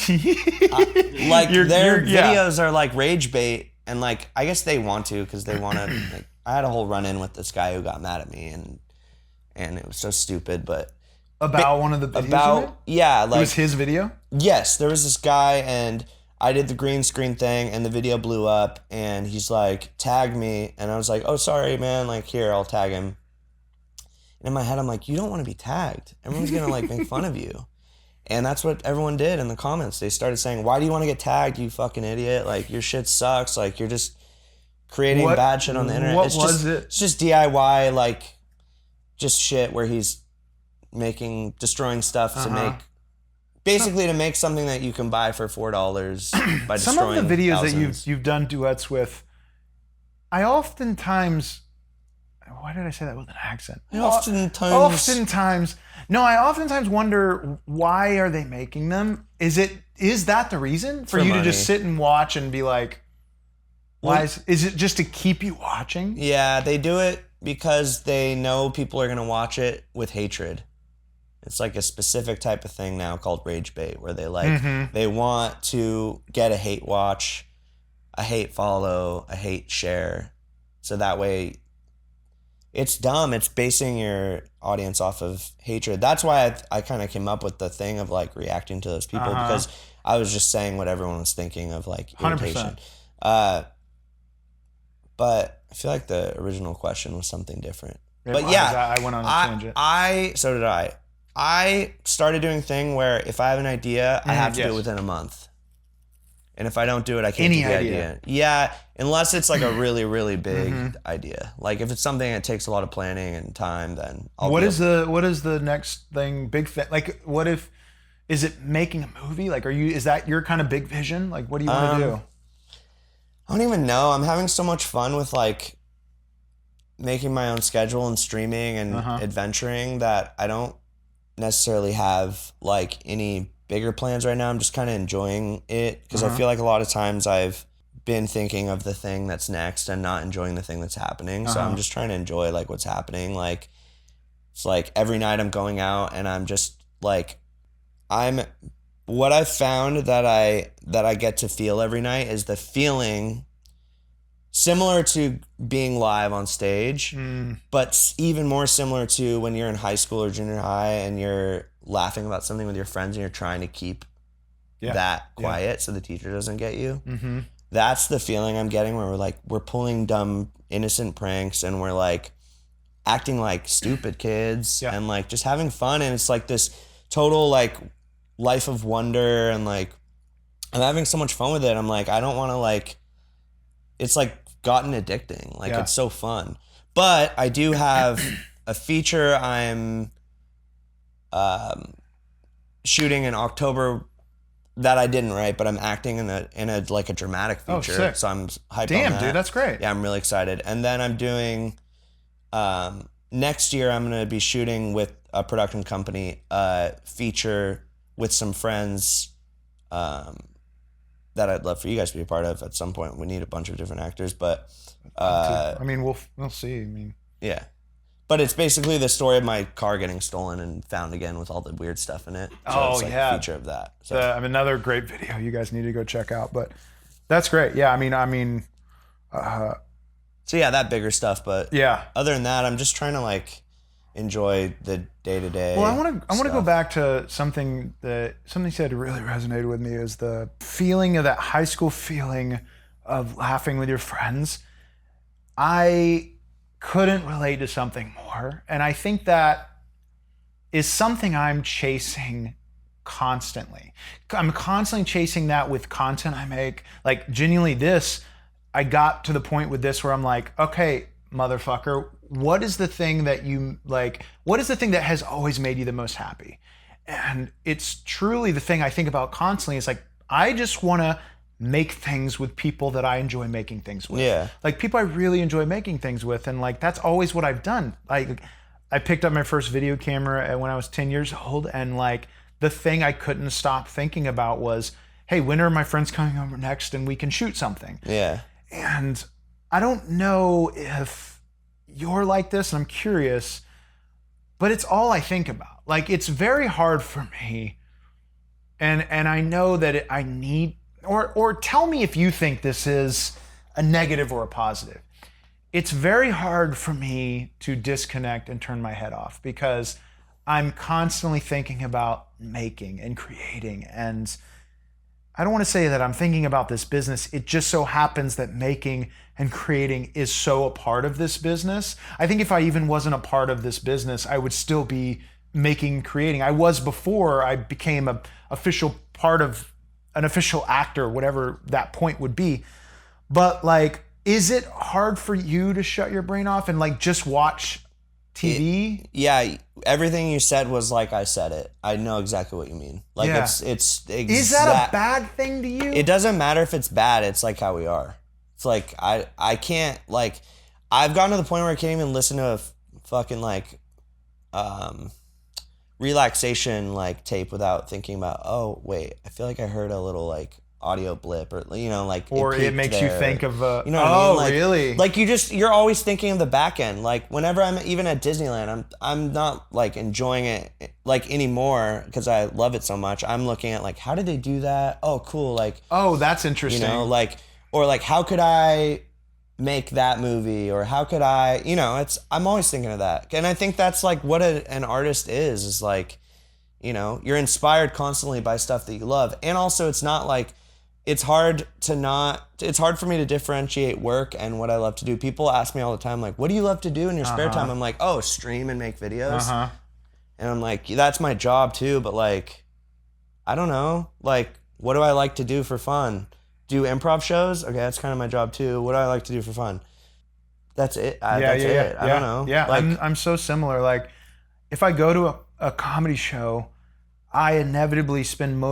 Speaker 1: their videos are like rage bait, and like I guess they want to because they want to. Like, I had a whole run in with this guy who got mad at me, and it was so stupid, but.
Speaker 2: About one of the videos?
Speaker 1: Yeah, like
Speaker 2: it was his video?
Speaker 1: Yes, there was this guy and I did the green screen thing and the video blew up and he's like, tag me, and I was like, oh sorry man, like here, I'll tag him. And in my head I'm like, you don't want to be tagged. Everyone's gonna like make fun of you. And that's what everyone did in the comments. They started saying, why do you want to get tagged, you fucking idiot? Like your shit sucks, like you're just creating bad shit on the internet. It's just DIY, like just shit where he's destroying stuff to make, basically to make something that you can buy for $4 by destroying
Speaker 2: some of the videos
Speaker 1: thousands.
Speaker 2: that you've done duets with, I oftentimes, why did I say that with an accent? I oftentimes wonder, why are they making them? Is that the reason for you
Speaker 1: money.
Speaker 2: to just sit and watch and be like, is it just to keep you watching?
Speaker 1: Yeah, they do it because they know people are going to watch it with hatred. It's like a specific type of thing now called rage bait, where they they want to get a hate watch, a hate follow, a hate share. So that way it's dumb. It's basing your audience off of hatred. That's why I kind of came up with the thing of like reacting to those people, because I was just saying what everyone was thinking of, like irritation.
Speaker 2: 100%.
Speaker 1: But I feel like the original question was something different. But
Speaker 2: I went on a tangent.
Speaker 1: So did I. I started doing a thing where if I have an idea, I have to do it within a month. And if I don't do it, I can't do the idea. Yeah, unless it's like a really, really big idea. Like if it's something that takes a lot of planning and time, then I'll
Speaker 2: What is the next thing, big thing? Like is it making a movie? Like is that your kind of big vision? Like what do you want to do?
Speaker 1: I don't even know. I'm having so much fun with like making my own schedule and streaming and adventuring that I don't necessarily have like any bigger plans right now. I'm just kind of enjoying it because I feel like a lot of times I've been thinking of the thing that's next and not enjoying the thing that's happening. So I'm just trying to enjoy like what's happening. Like it's like every night I'm going out and I'm just like what I've found that I get to feel every night is the feeling similar to being live on stage, but even more similar to when you're in high school or junior high and you're laughing about something with your friends and you're trying to keep that quiet so the teacher doesn't get you. That's the feeling I'm getting, where we're pulling dumb, innocent pranks and we're like acting like stupid kids and like just having fun. And it's like this total like life of wonder, and like I'm having so much fun with it. I'm like, I don't want to like, it's like gotten addicting. Like it's so fun. But I do have a feature I'm shooting in October that I didn't write, but I'm acting in a like a dramatic feature.
Speaker 2: Sick.
Speaker 1: So I'm hyped on that.
Speaker 2: Damn, dude, that's great.
Speaker 1: Yeah, I'm really excited. And then I'm doing next year I'm gonna be shooting with a production company feature with some friends that I'd love for you guys to be a part of at some point. We need a bunch of different actors, but
Speaker 2: I mean, we'll see. I mean,
Speaker 1: yeah. But it's basically the story of my car getting stolen and found again with all the weird stuff in it. So it's like a feature of that. So
Speaker 2: another great video you guys need to go check out. But that's great. Yeah, I mean.
Speaker 1: So yeah, that bigger stuff. But
Speaker 2: yeah,
Speaker 1: other than that, I'm just trying to like enjoy the day-to-day.
Speaker 2: Well, I want to go back to something you said really resonated with me, is the feeling of that high school feeling of laughing with your friends. I couldn't relate to something more, and I think that is something I'm chasing constantly. I'm constantly chasing that with content I make. Like genuinely, I got to the point with this where I'm like, okay, motherfucker, what is the thing that you like? What is the thing that has always made you the most happy? And it's truly the thing I think about constantly. It's like, I just want to make things with people that I enjoy making things with.
Speaker 1: Yeah.
Speaker 2: Like people I really enjoy making things with. And like, that's always what I've done. Like I picked up my first video camera when I was 10 years old. And like the thing I couldn't stop thinking about was, hey, when are my friends coming over next and we can shoot something?
Speaker 1: Yeah.
Speaker 2: And I don't know if you're like this, and I'm curious, but it's all I think about. Like, it's very hard for me, and I know that I need, or tell me if you think this is a negative or a positive. It's very hard for me to disconnect and turn my head off because I'm constantly thinking about making and creating. And I don't want to say that I'm thinking about this business. It just so happens that making and creating is so a part of this business. I think if I even wasn't a part of this business, I would still be making and creating. I was before I became an official part of an official actor, whatever that point would be. But like, is it hard for you to shut your brain off and like just watch TV?
Speaker 1: Yeah, everything you said was like I said it. I know exactly what you mean. Like
Speaker 2: Yeah.
Speaker 1: it's
Speaker 2: Is that a bad thing to you?
Speaker 1: It doesn't matter if it's bad. It's like how we are. It's like I can't, like, I've gotten to the point where I can't even listen to a fucking like relaxation like tape without thinking about, oh wait, I feel like I heard a little like audio blip, or you know, like,
Speaker 2: or it makes you think of
Speaker 1: you know what I mean? Like,
Speaker 2: really?
Speaker 1: Like you're always thinking of the back end. Like whenever I'm even at Disneyland, I'm not like enjoying it like anymore because I love it so much. I'm looking at like, how did they do that? Oh, cool. Like,
Speaker 2: Oh, that's interesting.
Speaker 1: you know, like, or like, how could I make that movie, or how could I, you know, I'm always thinking of that. And I think that's like what an artist is like, you know, you're inspired constantly by stuff that you love. And also it's not like, it's hard for me to differentiate work and what I love to do. People ask me all the time, like, what do you love to do in your spare time? I'm like, oh, stream and make videos. And I'm like, that's my job too, but like, I don't know. Like, what do I like to do for fun? Do improv shows? Okay, that's kind of my job too. What do I like to do for fun? That's it. That's it. I don't know.
Speaker 2: Yeah,
Speaker 1: Like,
Speaker 2: I'm so similar. Like, if I go to a comedy show, I inevitably spend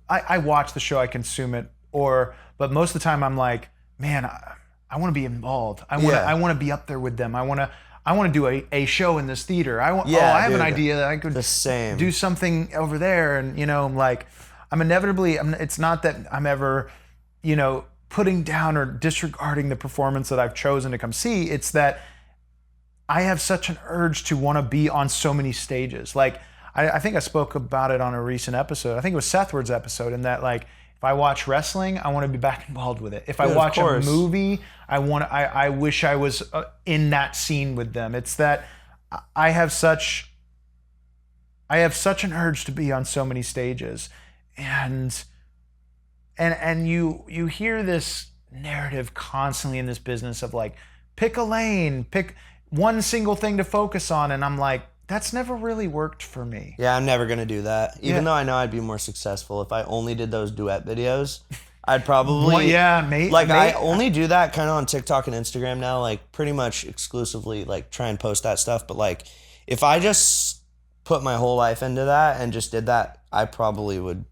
Speaker 2: I watch the show, I consume it, but most of the time I'm like, man, I want to be involved. I want to be up there with them. I want to do a show in this theater. I have an idea that I could
Speaker 1: the same.
Speaker 2: do something over there. And, you know, like, it's not that I'm ever, you know, putting down or disregarding the performance that I've chosen to come see. It's that I have such an urge to want to be on so many stages. Like, I think I spoke about it on a recent episode. I think it was Sethward's episode, in that, like, if I watch wrestling, I want to be back involved with it. If I watch a movie, I wish I was in that scene with them. It's that I have such an urge to be on so many stages, and you hear this narrative constantly in this business of like, pick a lane, pick one single thing to focus on, and I'm like, that's never really worked for me.
Speaker 1: Yeah, I'm never gonna do that. Even though I know I'd be more successful if I only did those duet videos. I'd probably I only do that kind of on TikTok and Instagram now, like pretty much exclusively, like try and post that stuff. But like, if I just put my whole life into that and just did that, I probably would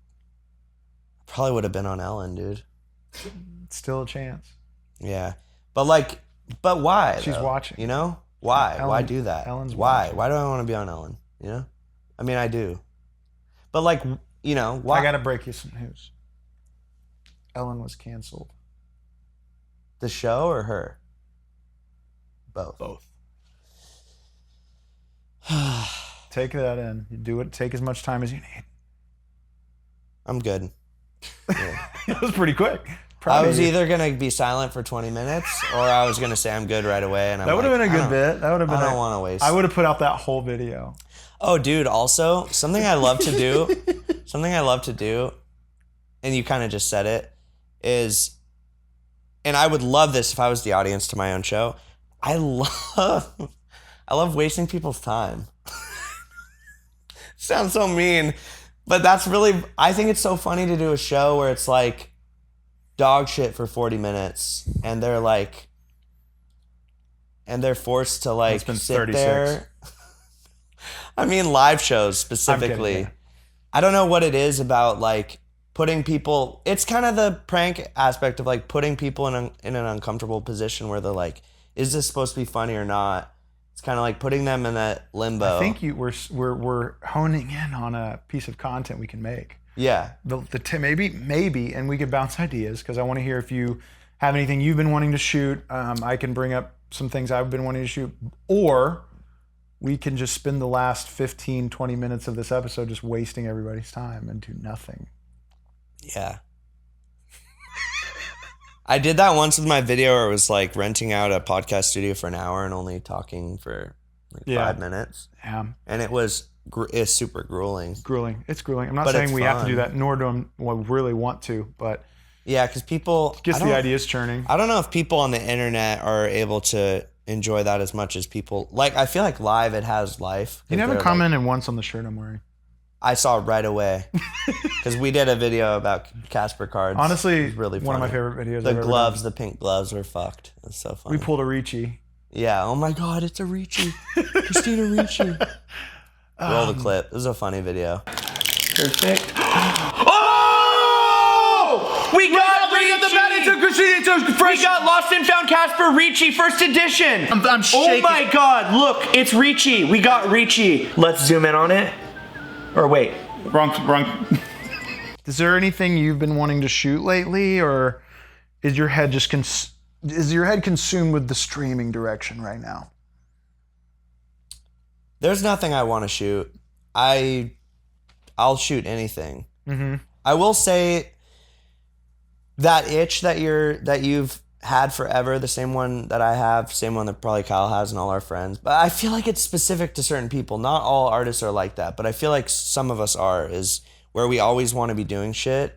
Speaker 1: have been on Ellen, dude.
Speaker 2: Still a chance.
Speaker 1: Yeah, but why?
Speaker 2: She's
Speaker 1: though?
Speaker 2: watching.
Speaker 1: You know. Why? Why do that?
Speaker 2: Ellen's
Speaker 1: why?
Speaker 2: watching.
Speaker 1: Why do I want to be on Ellen? You know? I mean, I do. But like, you know, why?
Speaker 2: I gotta break you some news. Ellen was canceled.
Speaker 1: The show or her? Both.
Speaker 2: Take that in. You do it. Take as much time as you need.
Speaker 1: I'm good. Yeah.
Speaker 2: It was pretty quick.
Speaker 1: I was either gonna be silent for 20 minutes, or I was gonna say I'm good right away. And
Speaker 2: that would have been a good bit. That would have been.
Speaker 1: I don't want to waste.
Speaker 2: I would have put out that whole video.
Speaker 1: Oh, dude. Also, something I love to do. And you kind of just said it, is, and I would love this if I was the audience to my own show. I love wasting people's time. Sounds so mean, but that's really. I think it's so funny to do a show where it's like dog shit for 40 minutes, and they're like, and they're forced to like
Speaker 2: It's been
Speaker 1: sit
Speaker 2: 36.
Speaker 1: there. I mean, live shows specifically.
Speaker 2: I'm kidding, yeah.
Speaker 1: I don't know what it is about like putting people. It's kind of the prank aspect of like putting people in an uncomfortable position where they're like, is this supposed to be funny or not? It's kind of like putting them in that limbo.
Speaker 2: I think we're honing in on a piece of content we can make.
Speaker 1: Yeah.
Speaker 2: Maybe, and we could bounce ideas, because I want to hear if you have anything you've been wanting to shoot. I can bring up some things I've been wanting to shoot, or we can just spend the last 15, 20 minutes of this episode just wasting everybody's time and do nothing.
Speaker 1: Yeah. I did that once with my video where it was like renting out a podcast studio for an hour and only talking for like 5 minutes.
Speaker 2: Yeah.
Speaker 1: And it's super grueling.
Speaker 2: Grueling. It's grueling. I'm not
Speaker 1: But
Speaker 2: saying
Speaker 1: it's
Speaker 2: we have to do
Speaker 1: fun.
Speaker 2: that, nor do I really want to, but
Speaker 1: Yeah, because people
Speaker 2: gets
Speaker 1: I
Speaker 2: the
Speaker 1: don't-
Speaker 2: ideas churning.
Speaker 1: I don't know if people on the internet are able to enjoy that as much as people like. I feel like live it has life.
Speaker 2: You never commented once on the shirt I'm wearing.
Speaker 1: I saw it right away because we did a video about Casper cards.
Speaker 2: Honestly,
Speaker 1: It was really
Speaker 2: one of my
Speaker 1: funny.
Speaker 2: favorite videos.
Speaker 1: The
Speaker 2: I've ever
Speaker 1: gloves,
Speaker 2: done.
Speaker 1: the pink gloves were fucked. It's so funny.
Speaker 2: We pulled a Ricci.
Speaker 1: Yeah. Oh my God, it's a Ricci. Christina Ricci. Roll the clip. It was a funny video.
Speaker 4: Perfect.
Speaker 6: Oh! We got We got Lost and Found Casper Ricci first edition.
Speaker 2: I'm shaking.
Speaker 6: Oh my God! Look, it's Ricci. We got Ricci. Let's zoom in on it. Or wait.
Speaker 4: Wrong.
Speaker 2: Is there anything you've been wanting to shoot lately, or is your head just consumed with the streaming direction right now?
Speaker 1: There's nothing I want to shoot. I'll shoot anything.
Speaker 2: Mm-hmm.
Speaker 1: I will say that itch that you've had forever, the same one that I have, same one that probably Kyle has and all our friends. But I feel like it's specific to certain people. Not all artists are like that, but I feel like some of us are. Is where we always want to be doing shit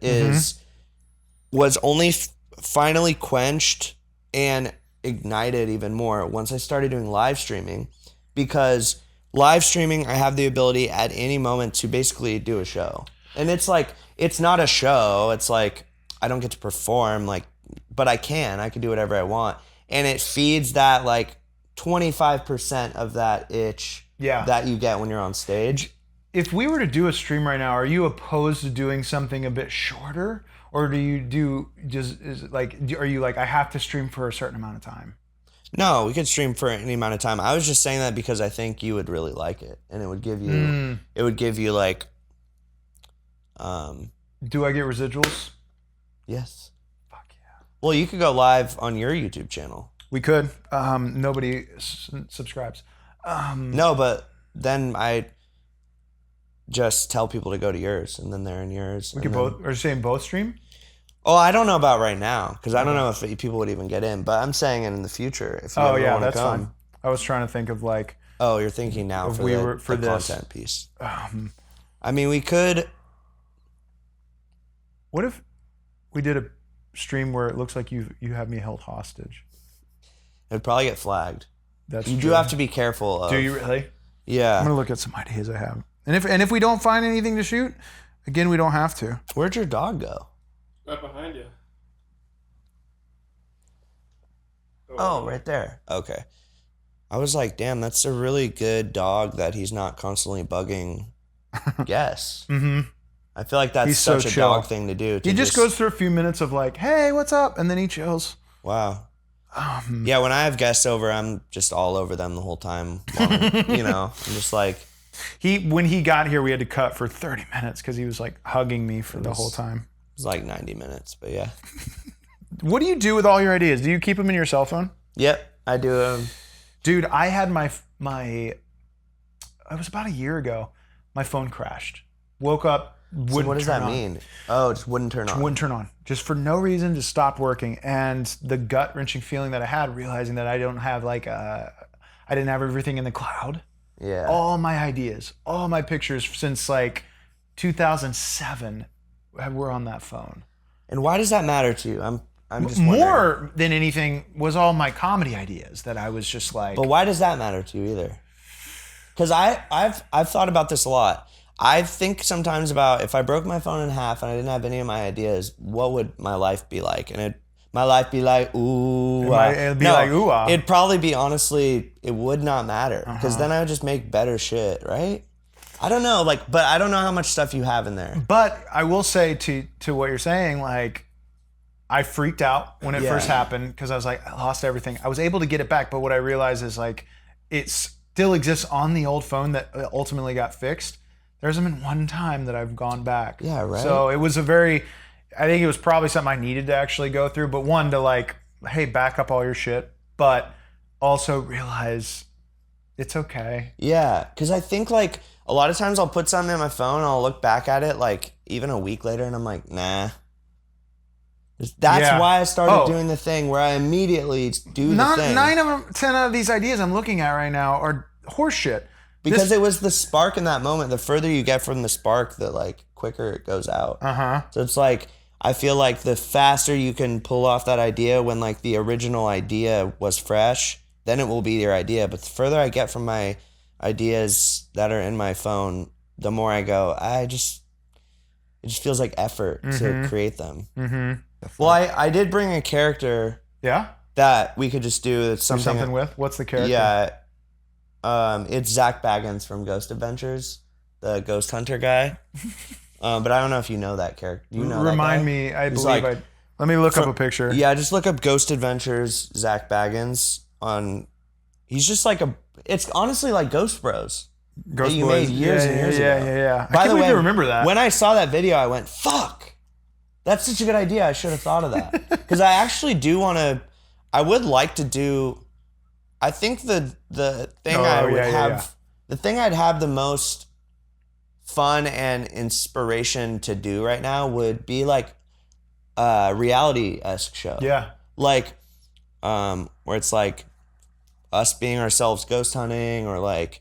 Speaker 1: was only finally quenched and ignited even more once I started doing live streaming, because live streaming I have the ability at any moment to basically do a show. And it's like, it's not a show. It's like, I don't get to perform, like, but I can do whatever I want. And it feeds that like 25% of that itch that you get when you're on stage.
Speaker 2: If we were to do a stream right now, are you opposed to doing something a bit shorter, or are you like, I have to stream for a certain amount of time?
Speaker 1: No, we could stream for any amount of time. I was just saying that because I think you would really like it, and it would give you like
Speaker 2: Do I get residuals?
Speaker 1: yes.
Speaker 2: Fuck yeah.
Speaker 1: Well, you could go live on your YouTube channel.
Speaker 2: We could. Nobody subscribes.
Speaker 1: No, but then I just tell people to go to yours, and then they're in yours.
Speaker 2: We could both. Are you saying both stream?
Speaker 1: Oh, I don't know about right now, because I don't know if people would even get in. But I'm saying it in the future. If you ever want to
Speaker 2: that's
Speaker 1: come.
Speaker 2: fine. I was trying to think of like,
Speaker 1: Oh, you're thinking now
Speaker 2: If
Speaker 1: for
Speaker 2: we
Speaker 1: the,
Speaker 2: were- for
Speaker 1: the
Speaker 2: this.
Speaker 1: content piece. I mean, we could.
Speaker 2: what if we did a stream where it looks like you have me held hostage?
Speaker 1: It'd probably get flagged.
Speaker 2: That's
Speaker 1: You
Speaker 2: true.
Speaker 1: do have to be careful of.
Speaker 2: Do you really?
Speaker 1: Yeah.
Speaker 2: I'm gonna look at some ideas I have, and if we don't find anything to shoot, again, we don't have to.
Speaker 1: Where'd your dog go?
Speaker 5: Right behind you.
Speaker 1: Oh, right there. Okay. I was like, damn, that's a really good dog that he's not constantly bugging guests.
Speaker 2: Mm-hmm.
Speaker 1: I feel like that's
Speaker 2: He's so
Speaker 1: such a
Speaker 2: chill.
Speaker 1: dog thing to do.
Speaker 2: He just goes through a few minutes of like, hey, what's up? And then he chills.
Speaker 1: Wow. Yeah, when I have guests over, I'm just all over them the whole time. I'm just like,
Speaker 2: When he got here, we had to cut for 30 minutes because he was like hugging me for the whole time.
Speaker 1: it's like 90 minutes, but yeah.
Speaker 2: What do you do with all your ideas? Do you keep them in your cell phone?
Speaker 1: Yep, I do.
Speaker 2: Dude, I had my it was about a year ago, my phone crashed. Woke up,
Speaker 1: So what does that
Speaker 2: on.
Speaker 1: mean? Oh, it just wouldn't turn on.
Speaker 2: Wouldn't turn on. Just for no reason, just stopped working. And the gut-wrenching feeling that I had, realizing that I don't have I didn't have everything in the cloud.
Speaker 1: Yeah.
Speaker 2: All my ideas, all my pictures since like 2007 were on that phone.
Speaker 1: And why does that matter to you? I'm just wondering.
Speaker 2: More than anything was all my comedy ideas that I was just like,
Speaker 1: But why does that matter to you either? Because I've thought about this a lot. I think sometimes about if I broke my phone in half and I didn't have any of my ideas, what would my life be like? And my life be like, ooh.
Speaker 2: It'd be like, ooh, ah.
Speaker 1: It'd probably be, honestly, it would not matter. Because then I would just make better shit, right? I don't know, but I don't know how much stuff you have in there.
Speaker 2: But I will say to what you're saying, like, I freaked out when it first happened because I was like, I lost everything. I was able to get it back, but what I realized is like, it still exists on the old phone that ultimately got fixed. There hasn't been one time that I've gone back.
Speaker 1: Yeah, right.
Speaker 2: So it was I think it was probably something I needed to actually go through, but one, to like, hey, back up all your shit, but also realize It's okay.
Speaker 1: Yeah, because I think like a lot of times I'll put something in my phone and I'll look back at it like even a week later and I'm like, nah. That's why I started doing the thing where I immediately do the thing.
Speaker 2: 9 of 10 of these ideas I'm looking at right now are horseshit.
Speaker 1: Because it was the spark in that moment. The further you get from the spark, the like quicker it goes out. So it's like I feel like the faster you can pull off that idea when like the original idea was fresh, then it will be your idea. But the further I get from my ideas that are in my phone, the more I go, it just feels like effort to create them. Well, I did bring a character.
Speaker 2: Yeah.
Speaker 1: That we could just do something
Speaker 2: with. What's the character?
Speaker 1: Yeah. It's Zach Baggins from Ghost Adventures, the ghost hunter guy. But I don't know if you know that character. Do you know
Speaker 2: Remind
Speaker 1: that guy?
Speaker 2: me. I believe I. Let me look up a picture.
Speaker 1: Yeah, just look up Ghost Adventures Zach Baggins on. He's just like it's honestly like Ghost Bros.
Speaker 2: Ghost
Speaker 1: that you
Speaker 2: Boys.
Speaker 1: made years and years ago.
Speaker 2: Yeah.
Speaker 1: By the way,
Speaker 2: I remember that.
Speaker 1: When I saw that video, I went, "Fuck, that's such a good idea. I should have thought of that." Because I actually do want to. I would like to do. I think the thing the thing I'd have the most fun and inspiration to do right now would be like a reality-esque show.
Speaker 2: Yeah.
Speaker 1: Like, where it's like us being ourselves ghost hunting or like,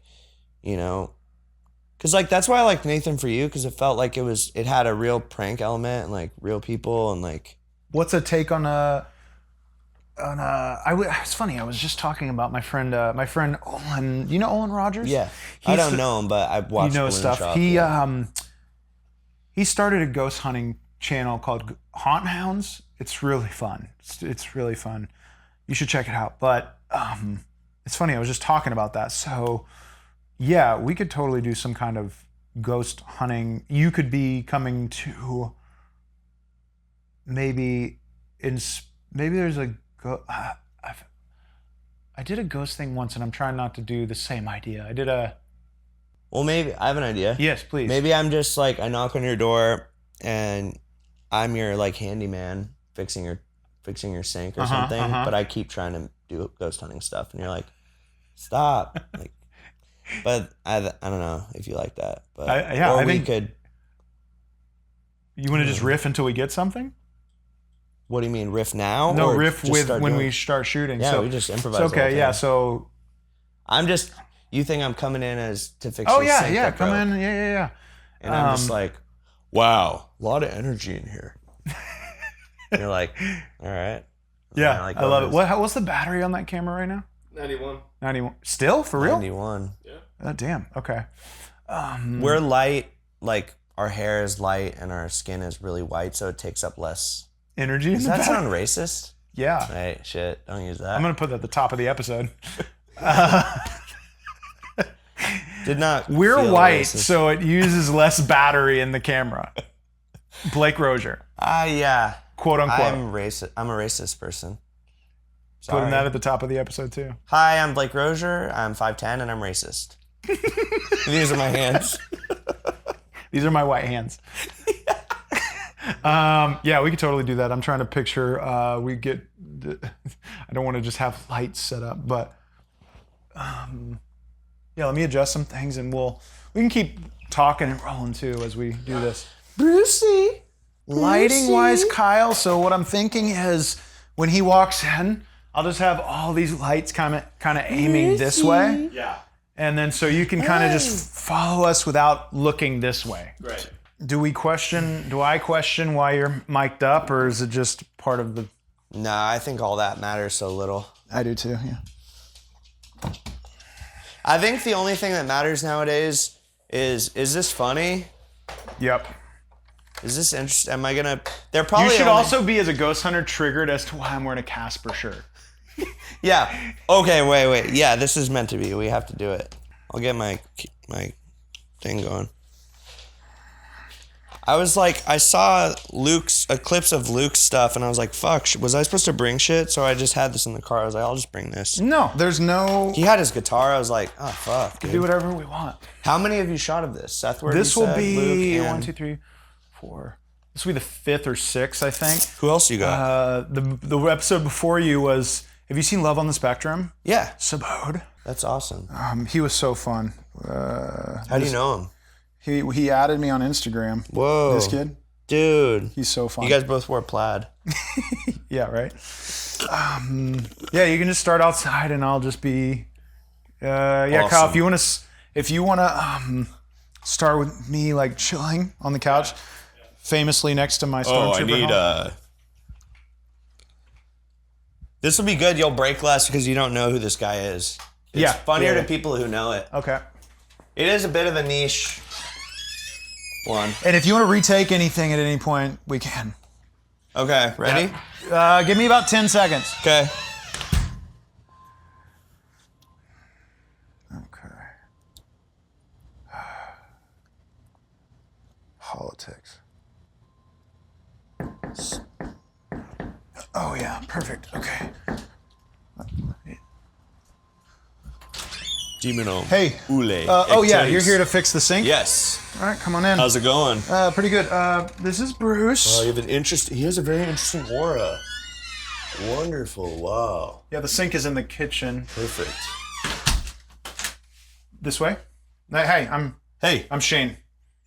Speaker 1: you know, because like that's why I like Nathan For You, because it felt like it had a real prank element and like real people and like.
Speaker 2: What's a take on it's funny. I was just talking about my friend Olin. You know Olin Rogers?
Speaker 1: Yeah, I don't know him, but I've watched.
Speaker 2: You know stuff.
Speaker 1: Shop,
Speaker 2: He started a ghost hunting channel called Haunt Hounds. It's really fun. It's really fun. You should check it out. But it's funny. I was just talking about that. So yeah, we could totally do some kind of ghost hunting. You could be coming to maybe there's a. I did a ghost thing once, and I'm trying not to do the same idea.
Speaker 1: Well, maybe I have an idea.
Speaker 2: Yes, please.
Speaker 1: Maybe I'm just like I knock on your door, and I'm your like handyman fixing your sink or something. But I keep trying to do ghost hunting stuff, and you're like, stop. Like, but I don't know if you like that. But I think could.
Speaker 2: You want to just riff until we get something?
Speaker 1: What do you mean, riff now?
Speaker 2: No,
Speaker 1: or
Speaker 2: riff with when we start shooting.
Speaker 1: Yeah,
Speaker 2: so,
Speaker 1: we just improvise.
Speaker 2: So, okay, yeah. So
Speaker 1: I'm just. You think I'm coming in as to fix?
Speaker 2: Oh
Speaker 1: your
Speaker 2: yeah,
Speaker 1: sink
Speaker 2: yeah,
Speaker 1: that
Speaker 2: come
Speaker 1: broke.
Speaker 2: in, yeah.
Speaker 1: And I'm just like, wow, a lot of energy in here. And you're like, all right.
Speaker 2: Yeah,
Speaker 1: like,
Speaker 2: I love it. What's the battery on that camera right now?
Speaker 5: 91.
Speaker 2: 91. Still for real?
Speaker 1: 91.
Speaker 5: Yeah.
Speaker 2: Oh damn. Okay.
Speaker 1: We're light, like our hair is light and our skin is really white, so it takes up less.
Speaker 2: Energy.
Speaker 1: Does that sound racist?
Speaker 2: Yeah.
Speaker 1: Hey, shit, don't use that.
Speaker 2: I'm gonna put that at the top of the episode.
Speaker 1: Did not.
Speaker 2: We're white,
Speaker 1: racist.
Speaker 2: so it uses less battery in the camera. Blake Rosier.
Speaker 1: Yeah.
Speaker 2: Quote unquote.
Speaker 1: I'm racist. I'm a racist person. Sorry.
Speaker 2: Putting that at the top of the episode too.
Speaker 1: Hi, I'm Blake Rosier. I'm 5'10" and I'm racist. These are my hands.
Speaker 2: These are my white hands. Yeah, we could totally do that. I'm trying to picture. I don't want to just have lights set up, but yeah, let me adjust some things, and we can keep talking and rolling too as we do this.
Speaker 1: Brucey.
Speaker 2: Lighting wise, Kyle. So what I'm thinking is when he walks in, I'll just have all these lights kind of aiming this way.
Speaker 5: Yeah.
Speaker 2: And then so you can kind of just follow us without looking this way.
Speaker 5: Right.
Speaker 2: Do I question why you're mic'd up, or is it just part of the...
Speaker 1: Nah, I think all that matters so little.
Speaker 2: I do too, yeah.
Speaker 1: I think the only thing that matters nowadays is this funny?
Speaker 2: Yep.
Speaker 1: Is this interesting? Am I gonna... They're probably
Speaker 2: You should
Speaker 1: only-
Speaker 2: also be, as a ghost hunter, triggered as to why I'm wearing a Casper shirt.
Speaker 1: Yeah. Okay, wait. Yeah, this is meant to be. We have to do it. I'll get my thing going. I was like, I saw clips of Luke's stuff, and I was like, fuck, was I supposed to bring shit? So I just had this in the car. I was like, I'll just bring this.
Speaker 2: No, there's no...
Speaker 1: He had his guitar. I was like, oh, fuck, dude.
Speaker 2: Do whatever we want.
Speaker 1: How many have you shot of this? Seth, where
Speaker 2: This will be
Speaker 1: Luke,
Speaker 2: 1, 2, 3, 4. This will be the 5th or 6th, I think.
Speaker 1: Who else you got?
Speaker 2: The episode before you was... Have you seen Love on the Spectrum?
Speaker 1: Yeah.
Speaker 2: Sabode.
Speaker 1: That's awesome.
Speaker 2: He was so fun.
Speaker 1: How do you know him?
Speaker 2: He added me on Instagram.
Speaker 1: Whoa.
Speaker 2: This kid.
Speaker 1: Dude.
Speaker 2: He's so fun.
Speaker 1: You guys both wear plaid.
Speaker 2: Yeah, right. Yeah, you can just start outside, and I'll just be. Yeah, Kyle. If you wanna start with me like chilling on the couch, famously next to my stormtrooper. helmet.
Speaker 1: This will be good. You'll break less because you don't know who this guy is. It's funnier to people who know it.
Speaker 2: Okay.
Speaker 1: It is a bit of a niche one.
Speaker 2: And if you want to retake anything at any point, we can.
Speaker 1: Okay, ready?
Speaker 2: Give me about 10 seconds.
Speaker 1: Okay.
Speaker 2: Okay. Politics. Oh yeah, perfect. Okay.
Speaker 1: Demino.
Speaker 2: Hey.
Speaker 1: Ule.
Speaker 2: Oh yeah, you're here to fix the sink?
Speaker 1: Yes.
Speaker 2: All right, come on in.
Speaker 1: How's it going?
Speaker 2: Pretty good. This is Bruce.
Speaker 1: Oh, you have an he has a very interesting aura. Wonderful. Wow.
Speaker 2: Yeah, the sink is in the kitchen.
Speaker 1: Perfect.
Speaker 2: This way? Hey, I'm Shane.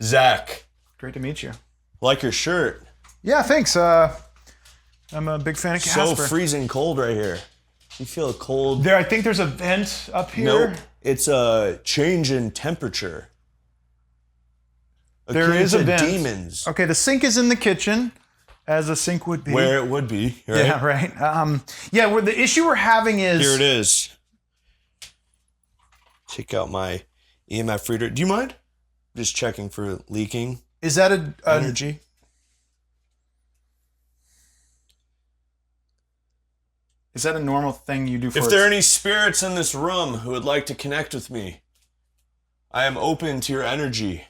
Speaker 1: Zach.
Speaker 2: Great to meet you.
Speaker 1: Like your shirt.
Speaker 2: Yeah, thanks. I'm a big fan of Casper.
Speaker 1: So freezing cold right here. You feel cold.
Speaker 2: I think there's a vent up here.
Speaker 1: Nope. It's a change in temperature.
Speaker 2: There is a vent.
Speaker 1: Demons.
Speaker 2: Okay, the sink is in the kitchen, as a sink would be.
Speaker 1: Where it would be, right?
Speaker 2: Yeah, right. Yeah, the issue we're having is...
Speaker 1: Here it is. Take out my EMF reader. Do you mind? Just checking for leaking
Speaker 2: Is that a
Speaker 1: energy.
Speaker 2: Is that a normal thing you do for...
Speaker 1: If there are any spirits in this room who would like to connect with me, I am open to your energy.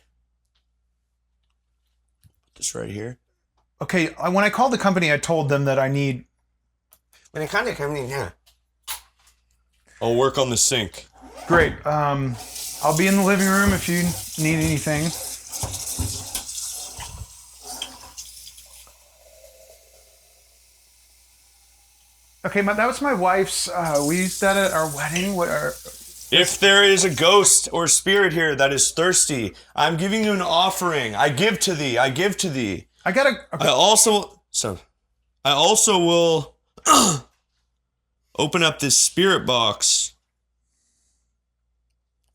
Speaker 1: Put this right here.
Speaker 2: Okay, when I called the company, I told them that I need...
Speaker 1: When I called the company, yeah. I'll work on the sink.
Speaker 2: Great. I'll be in the living room if you need anything. Okay, that was my wife's. We used that at our wedding.
Speaker 1: If there is a ghost or spirit here that is thirsty, I'm giving you an offering. I give to thee. I give to thee.
Speaker 2: Okay.
Speaker 1: I also will open up this spirit box.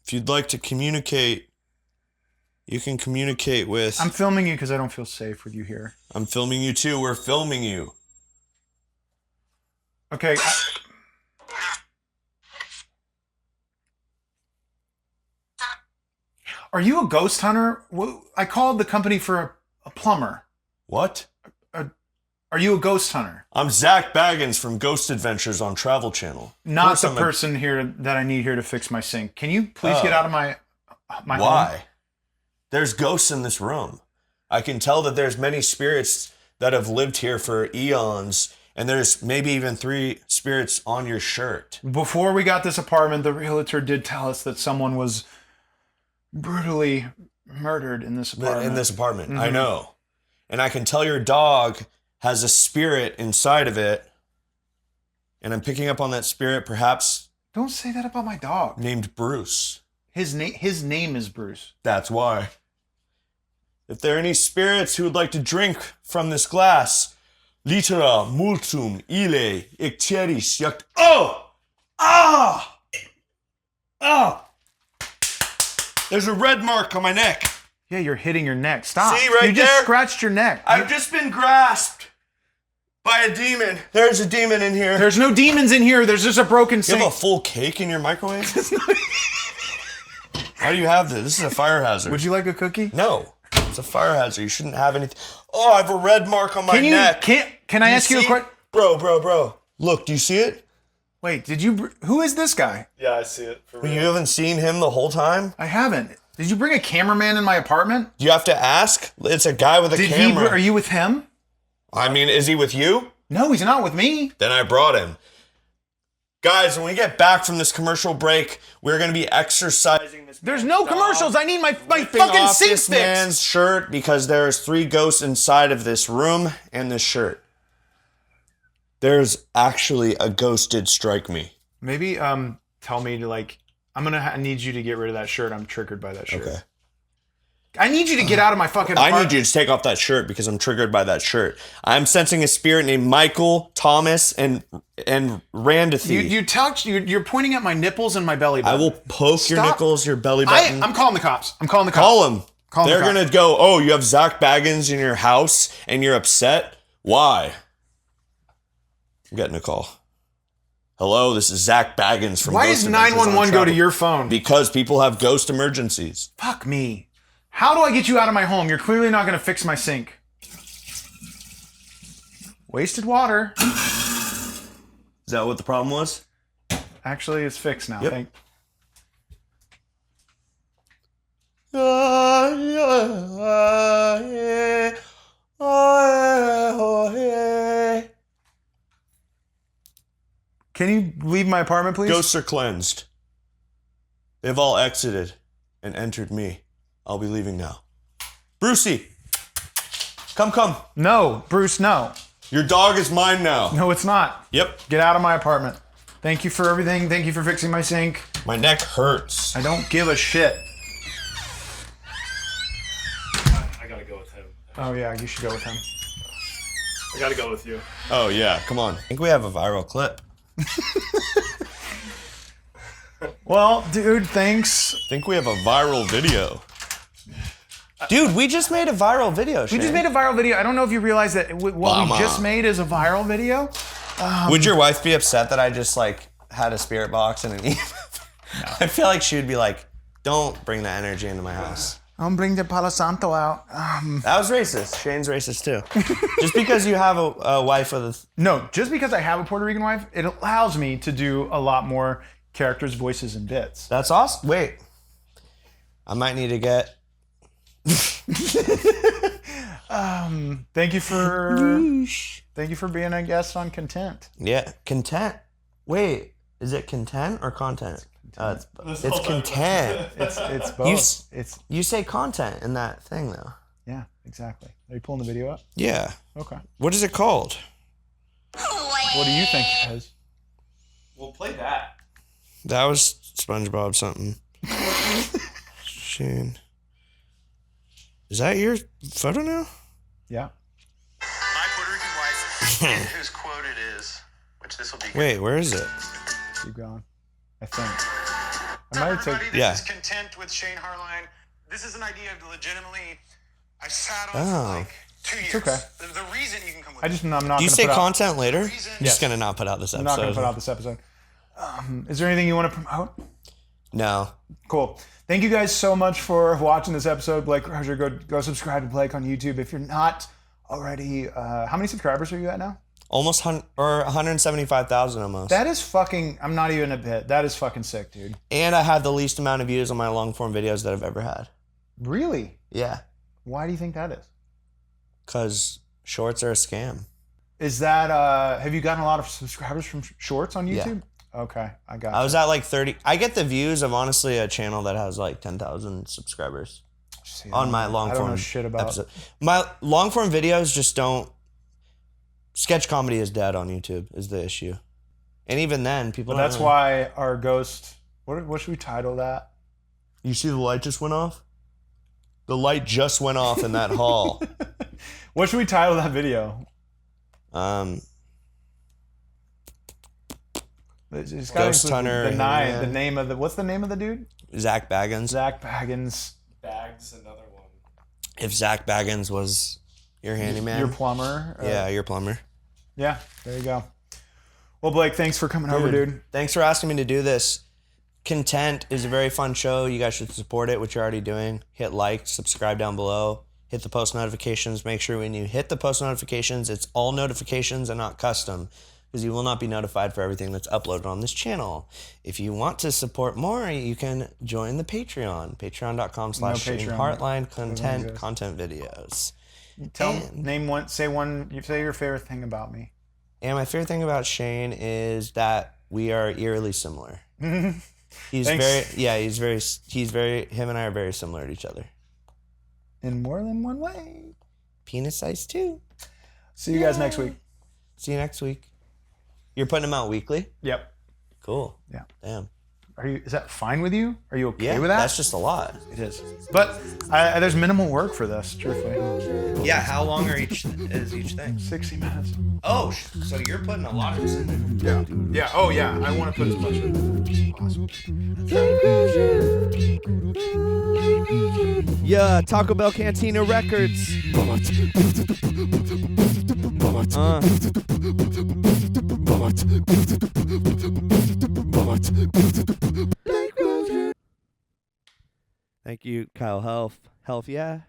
Speaker 1: If you'd like to communicate, you can communicate with...
Speaker 2: I'm filming you because I don't feel safe with you here.
Speaker 1: I'm filming you too. We're filming you.
Speaker 2: Okay. Are you a ghost hunter? I called the company for a plumber.
Speaker 1: What?
Speaker 2: Are you a ghost hunter?
Speaker 1: I'm Zach Baggins from Ghost Adventures on Travel Channel.
Speaker 2: Not the person here that I need here to fix my sink. Can you please get out of my home?
Speaker 1: Why? There's ghosts in this room. I can tell that there's many spirits that have lived here for eons, and there's maybe even 3 spirits on your shirt.
Speaker 2: Before we got this apartment, the realtor did tell us that someone was brutally murdered in this apartment.
Speaker 1: I know. And I can tell your dog has a spirit inside of it, and I'm picking up on that spirit, perhaps...
Speaker 2: Don't say that about my dog.
Speaker 1: Named Bruce.
Speaker 2: His name is Bruce.
Speaker 1: That's why. If there are any spirits who would like to drink from this glass, litera multum ille icteris yact... Oh! Ah! Ah! There's a red mark on my neck.
Speaker 2: Yeah, you're hitting your neck. Stop.
Speaker 1: See, right
Speaker 2: you just
Speaker 1: there?
Speaker 2: Scratched your neck.
Speaker 1: I've just been grasped by a demon. There's a demon in here.
Speaker 2: There's no demons in here. There's just a broken
Speaker 1: You
Speaker 2: sink.
Speaker 1: have a full cake in your microwave? How do you have this? This is a fire hazard.
Speaker 2: Would you like a cookie?
Speaker 1: No. It's a fire hazard. You shouldn't have anything. Oh, I have a red mark on my neck.
Speaker 2: Can I ask you a question?
Speaker 1: Bro. Look, do you see it?
Speaker 2: Wait, who is this guy?
Speaker 5: Yeah, I see it. For real.
Speaker 1: You haven't seen him the whole time?
Speaker 2: I haven't. Did you bring a cameraman in my apartment?
Speaker 1: You have to ask. It's a guy with a camera.
Speaker 2: Are you with him?
Speaker 1: I mean, is he with you?
Speaker 2: No, he's not with me.
Speaker 1: Then I brought him. Guys, when we get back from this commercial break, we're going to be exercising this.
Speaker 2: There's no commercials. I need my
Speaker 1: Ripping
Speaker 2: fucking
Speaker 1: off
Speaker 2: sink
Speaker 1: this
Speaker 2: fixed.
Speaker 1: man's shirt because there's 3 ghosts inside of this room and this shirt. There's actually a ghost did strike me.
Speaker 2: Maybe tell me to I'm going to need you to get rid of that shirt. I'm triggered by that shirt.
Speaker 1: Okay.
Speaker 2: I need you to get out of my fucking
Speaker 1: I
Speaker 2: apartment.
Speaker 1: need you to take off that shirt because I'm triggered by that shirt. I'm sensing a spirit named Michael, Thomas, and Randathy.
Speaker 2: You're pointing at my nipples and my belly button.
Speaker 1: I will poke your
Speaker 2: Stop.
Speaker 1: nipples, your belly button.
Speaker 2: I'm calling the cops.
Speaker 1: Call them.
Speaker 2: Call
Speaker 1: They're
Speaker 2: the
Speaker 1: going to go, oh, you have Zach Baggins in your house and you're upset? Why? I'm getting a call. Hello, this is Zach Baggins from
Speaker 2: Why
Speaker 1: Ghost
Speaker 2: does
Speaker 1: Adventures on
Speaker 2: 911 go to
Speaker 1: Travel.
Speaker 2: your phone?
Speaker 1: Because people have ghost emergencies.
Speaker 2: Fuck me. How do I get you out of my home? You're clearly not going to fix my sink. Wasted water.
Speaker 1: Is that what the problem was?
Speaker 2: Actually, it's fixed now.
Speaker 1: Yep.
Speaker 2: Can you leave my apartment, please?
Speaker 1: Ghosts are cleansed. They've all exited and entered me. I'll be leaving now. Brucey, come.
Speaker 2: No, Bruce, no.
Speaker 1: Your dog is mine now.
Speaker 2: No, it's not.
Speaker 1: Yep.
Speaker 2: Get out of my apartment. Thank you for everything. Thank you for fixing my sink.
Speaker 1: My neck hurts.
Speaker 2: I don't give a shit.
Speaker 5: I gotta go with him.
Speaker 2: Oh, yeah, you should go with him.
Speaker 5: I gotta go with you.
Speaker 1: Oh, yeah, come on. I think we have a viral clip.
Speaker 2: Well, dude, thanks.
Speaker 1: I think we have a viral video. Dude, we just made a viral video, Shane.
Speaker 2: We just made a viral video. I don't know if you realize that what
Speaker 1: Mama.
Speaker 2: we just made is a viral video.
Speaker 1: Would your wife be upset that I just, like, had a spirit box and an email? No. I feel like she would be like, don't bring that energy into my house.
Speaker 2: Don't bring the Palo Santo out.
Speaker 1: That was racist. Shane's racist, too. Just because you have a wife with a...
Speaker 2: No, just because I have a Puerto Rican wife, it allows me to do a lot more characters, voices, and bits.
Speaker 1: That's awesome. Wait. I might need to get...
Speaker 2: Thank you for being a guest on Content.
Speaker 1: Yeah, content. Wait, is it content or content? It's content.
Speaker 2: It's both.
Speaker 1: You say content in that thing, though.
Speaker 2: Yeah, exactly. Are you pulling the video up?
Speaker 1: Yeah.
Speaker 2: Okay.
Speaker 1: What is it called?
Speaker 2: What do you think it is?
Speaker 5: We'll play that.
Speaker 1: That was SpongeBob something. Shane. Is that your photo now?
Speaker 2: Yeah.
Speaker 7: My Puerto Rican wife, whose quote it is, which this will be good.
Speaker 1: Wait, where is it?
Speaker 2: Keep going. I think. I might have
Speaker 7: Everybody
Speaker 2: taken.
Speaker 7: that
Speaker 1: Yeah.
Speaker 7: is content with Shane Hartline. This is an idea of legitimately. I sat on
Speaker 1: Oh.
Speaker 7: for like 2 years.
Speaker 2: okay.
Speaker 7: The reason you can come with
Speaker 2: I'm not
Speaker 1: Do you
Speaker 2: going to
Speaker 1: say
Speaker 2: put out.
Speaker 1: content later? I'm
Speaker 7: Yes.
Speaker 1: just gonna not put out this
Speaker 2: I'm not going to
Speaker 1: episode.
Speaker 2: put out this episode. Is there anything you want to promote?
Speaker 1: No.
Speaker 2: Cool. Thank you guys so much for watching this episode. Blake Rosier, go subscribe to Blake on YouTube. If you're not already, how many subscribers are you at now?
Speaker 1: Almost 175,000 almost.
Speaker 2: That is fucking, I'm not even a bit. That is fucking sick, dude.
Speaker 1: And I have the least amount of views on my long form videos that I've ever had.
Speaker 2: Really?
Speaker 1: Yeah.
Speaker 2: Why do you think that is?
Speaker 1: Because shorts are a scam.
Speaker 2: Is that, have you gotten a lot of subscribers from shorts on YouTube?
Speaker 1: Yeah.
Speaker 2: Okay, I got
Speaker 1: I
Speaker 2: it.
Speaker 1: was at like 30. I get the views of honestly a channel that has like 10,000 subscribers
Speaker 2: See,
Speaker 1: on my long
Speaker 2: I
Speaker 1: form
Speaker 2: don't know shit about
Speaker 1: episode. My long form videos just don't. Sketch comedy is dead on YouTube is the issue, and even then people.
Speaker 2: But that's why our ghost. What should we title that?
Speaker 1: You see the light just went off. The light just went off in that hall.
Speaker 2: What should we title that video? It's gotta
Speaker 1: Ghost
Speaker 2: include
Speaker 1: Hunter,
Speaker 2: the name of the. What's the name of the dude?
Speaker 1: Zach Baggins.
Speaker 2: Zach Baggins.
Speaker 5: Bags, another one.
Speaker 1: If Zach Baggins was your handyman,
Speaker 2: Your plumber.
Speaker 1: yeah, your plumber.
Speaker 2: Yeah. There you go. Well, Blake, thanks for coming over, dude.
Speaker 1: Thanks for asking me to do this. Content is a very fun show. You guys should support it, which you're already doing. Hit like, subscribe down below. Hit the post notifications. Make sure when you hit the post notifications, it's all notifications and not custom, because you will not be notified for everything that's uploaded on this channel. If you want to support more, you can join the Patreon. Patreon.com/Shane Hartline content videos.
Speaker 2: Say your favorite thing about me.
Speaker 1: And my favorite thing about Shane is that we are eerily similar. He's
Speaker 2: Thanks.
Speaker 1: him and I are very similar to each other.
Speaker 2: In more than one way.
Speaker 1: Penis size too.
Speaker 2: See you guys next week.
Speaker 1: See you next week. You're putting them out weekly?
Speaker 2: Yep.
Speaker 1: Cool.
Speaker 2: Yeah.
Speaker 1: Damn.
Speaker 2: Is that fine with you? Are you okay
Speaker 1: Yeah,
Speaker 2: with that?
Speaker 1: that's just a lot.
Speaker 2: It is. But there's minimal work for this, truthfully.
Speaker 1: Yeah, how long is each thing?
Speaker 2: 60 minutes.
Speaker 1: Oh, so you're putting a lot of this in there.
Speaker 2: Yeah. Oh, yeah. I want to put as much of it as possible.
Speaker 3: Yeah, Taco Bell Cantina Records. Thank you, Kyle Health. Health, yeah.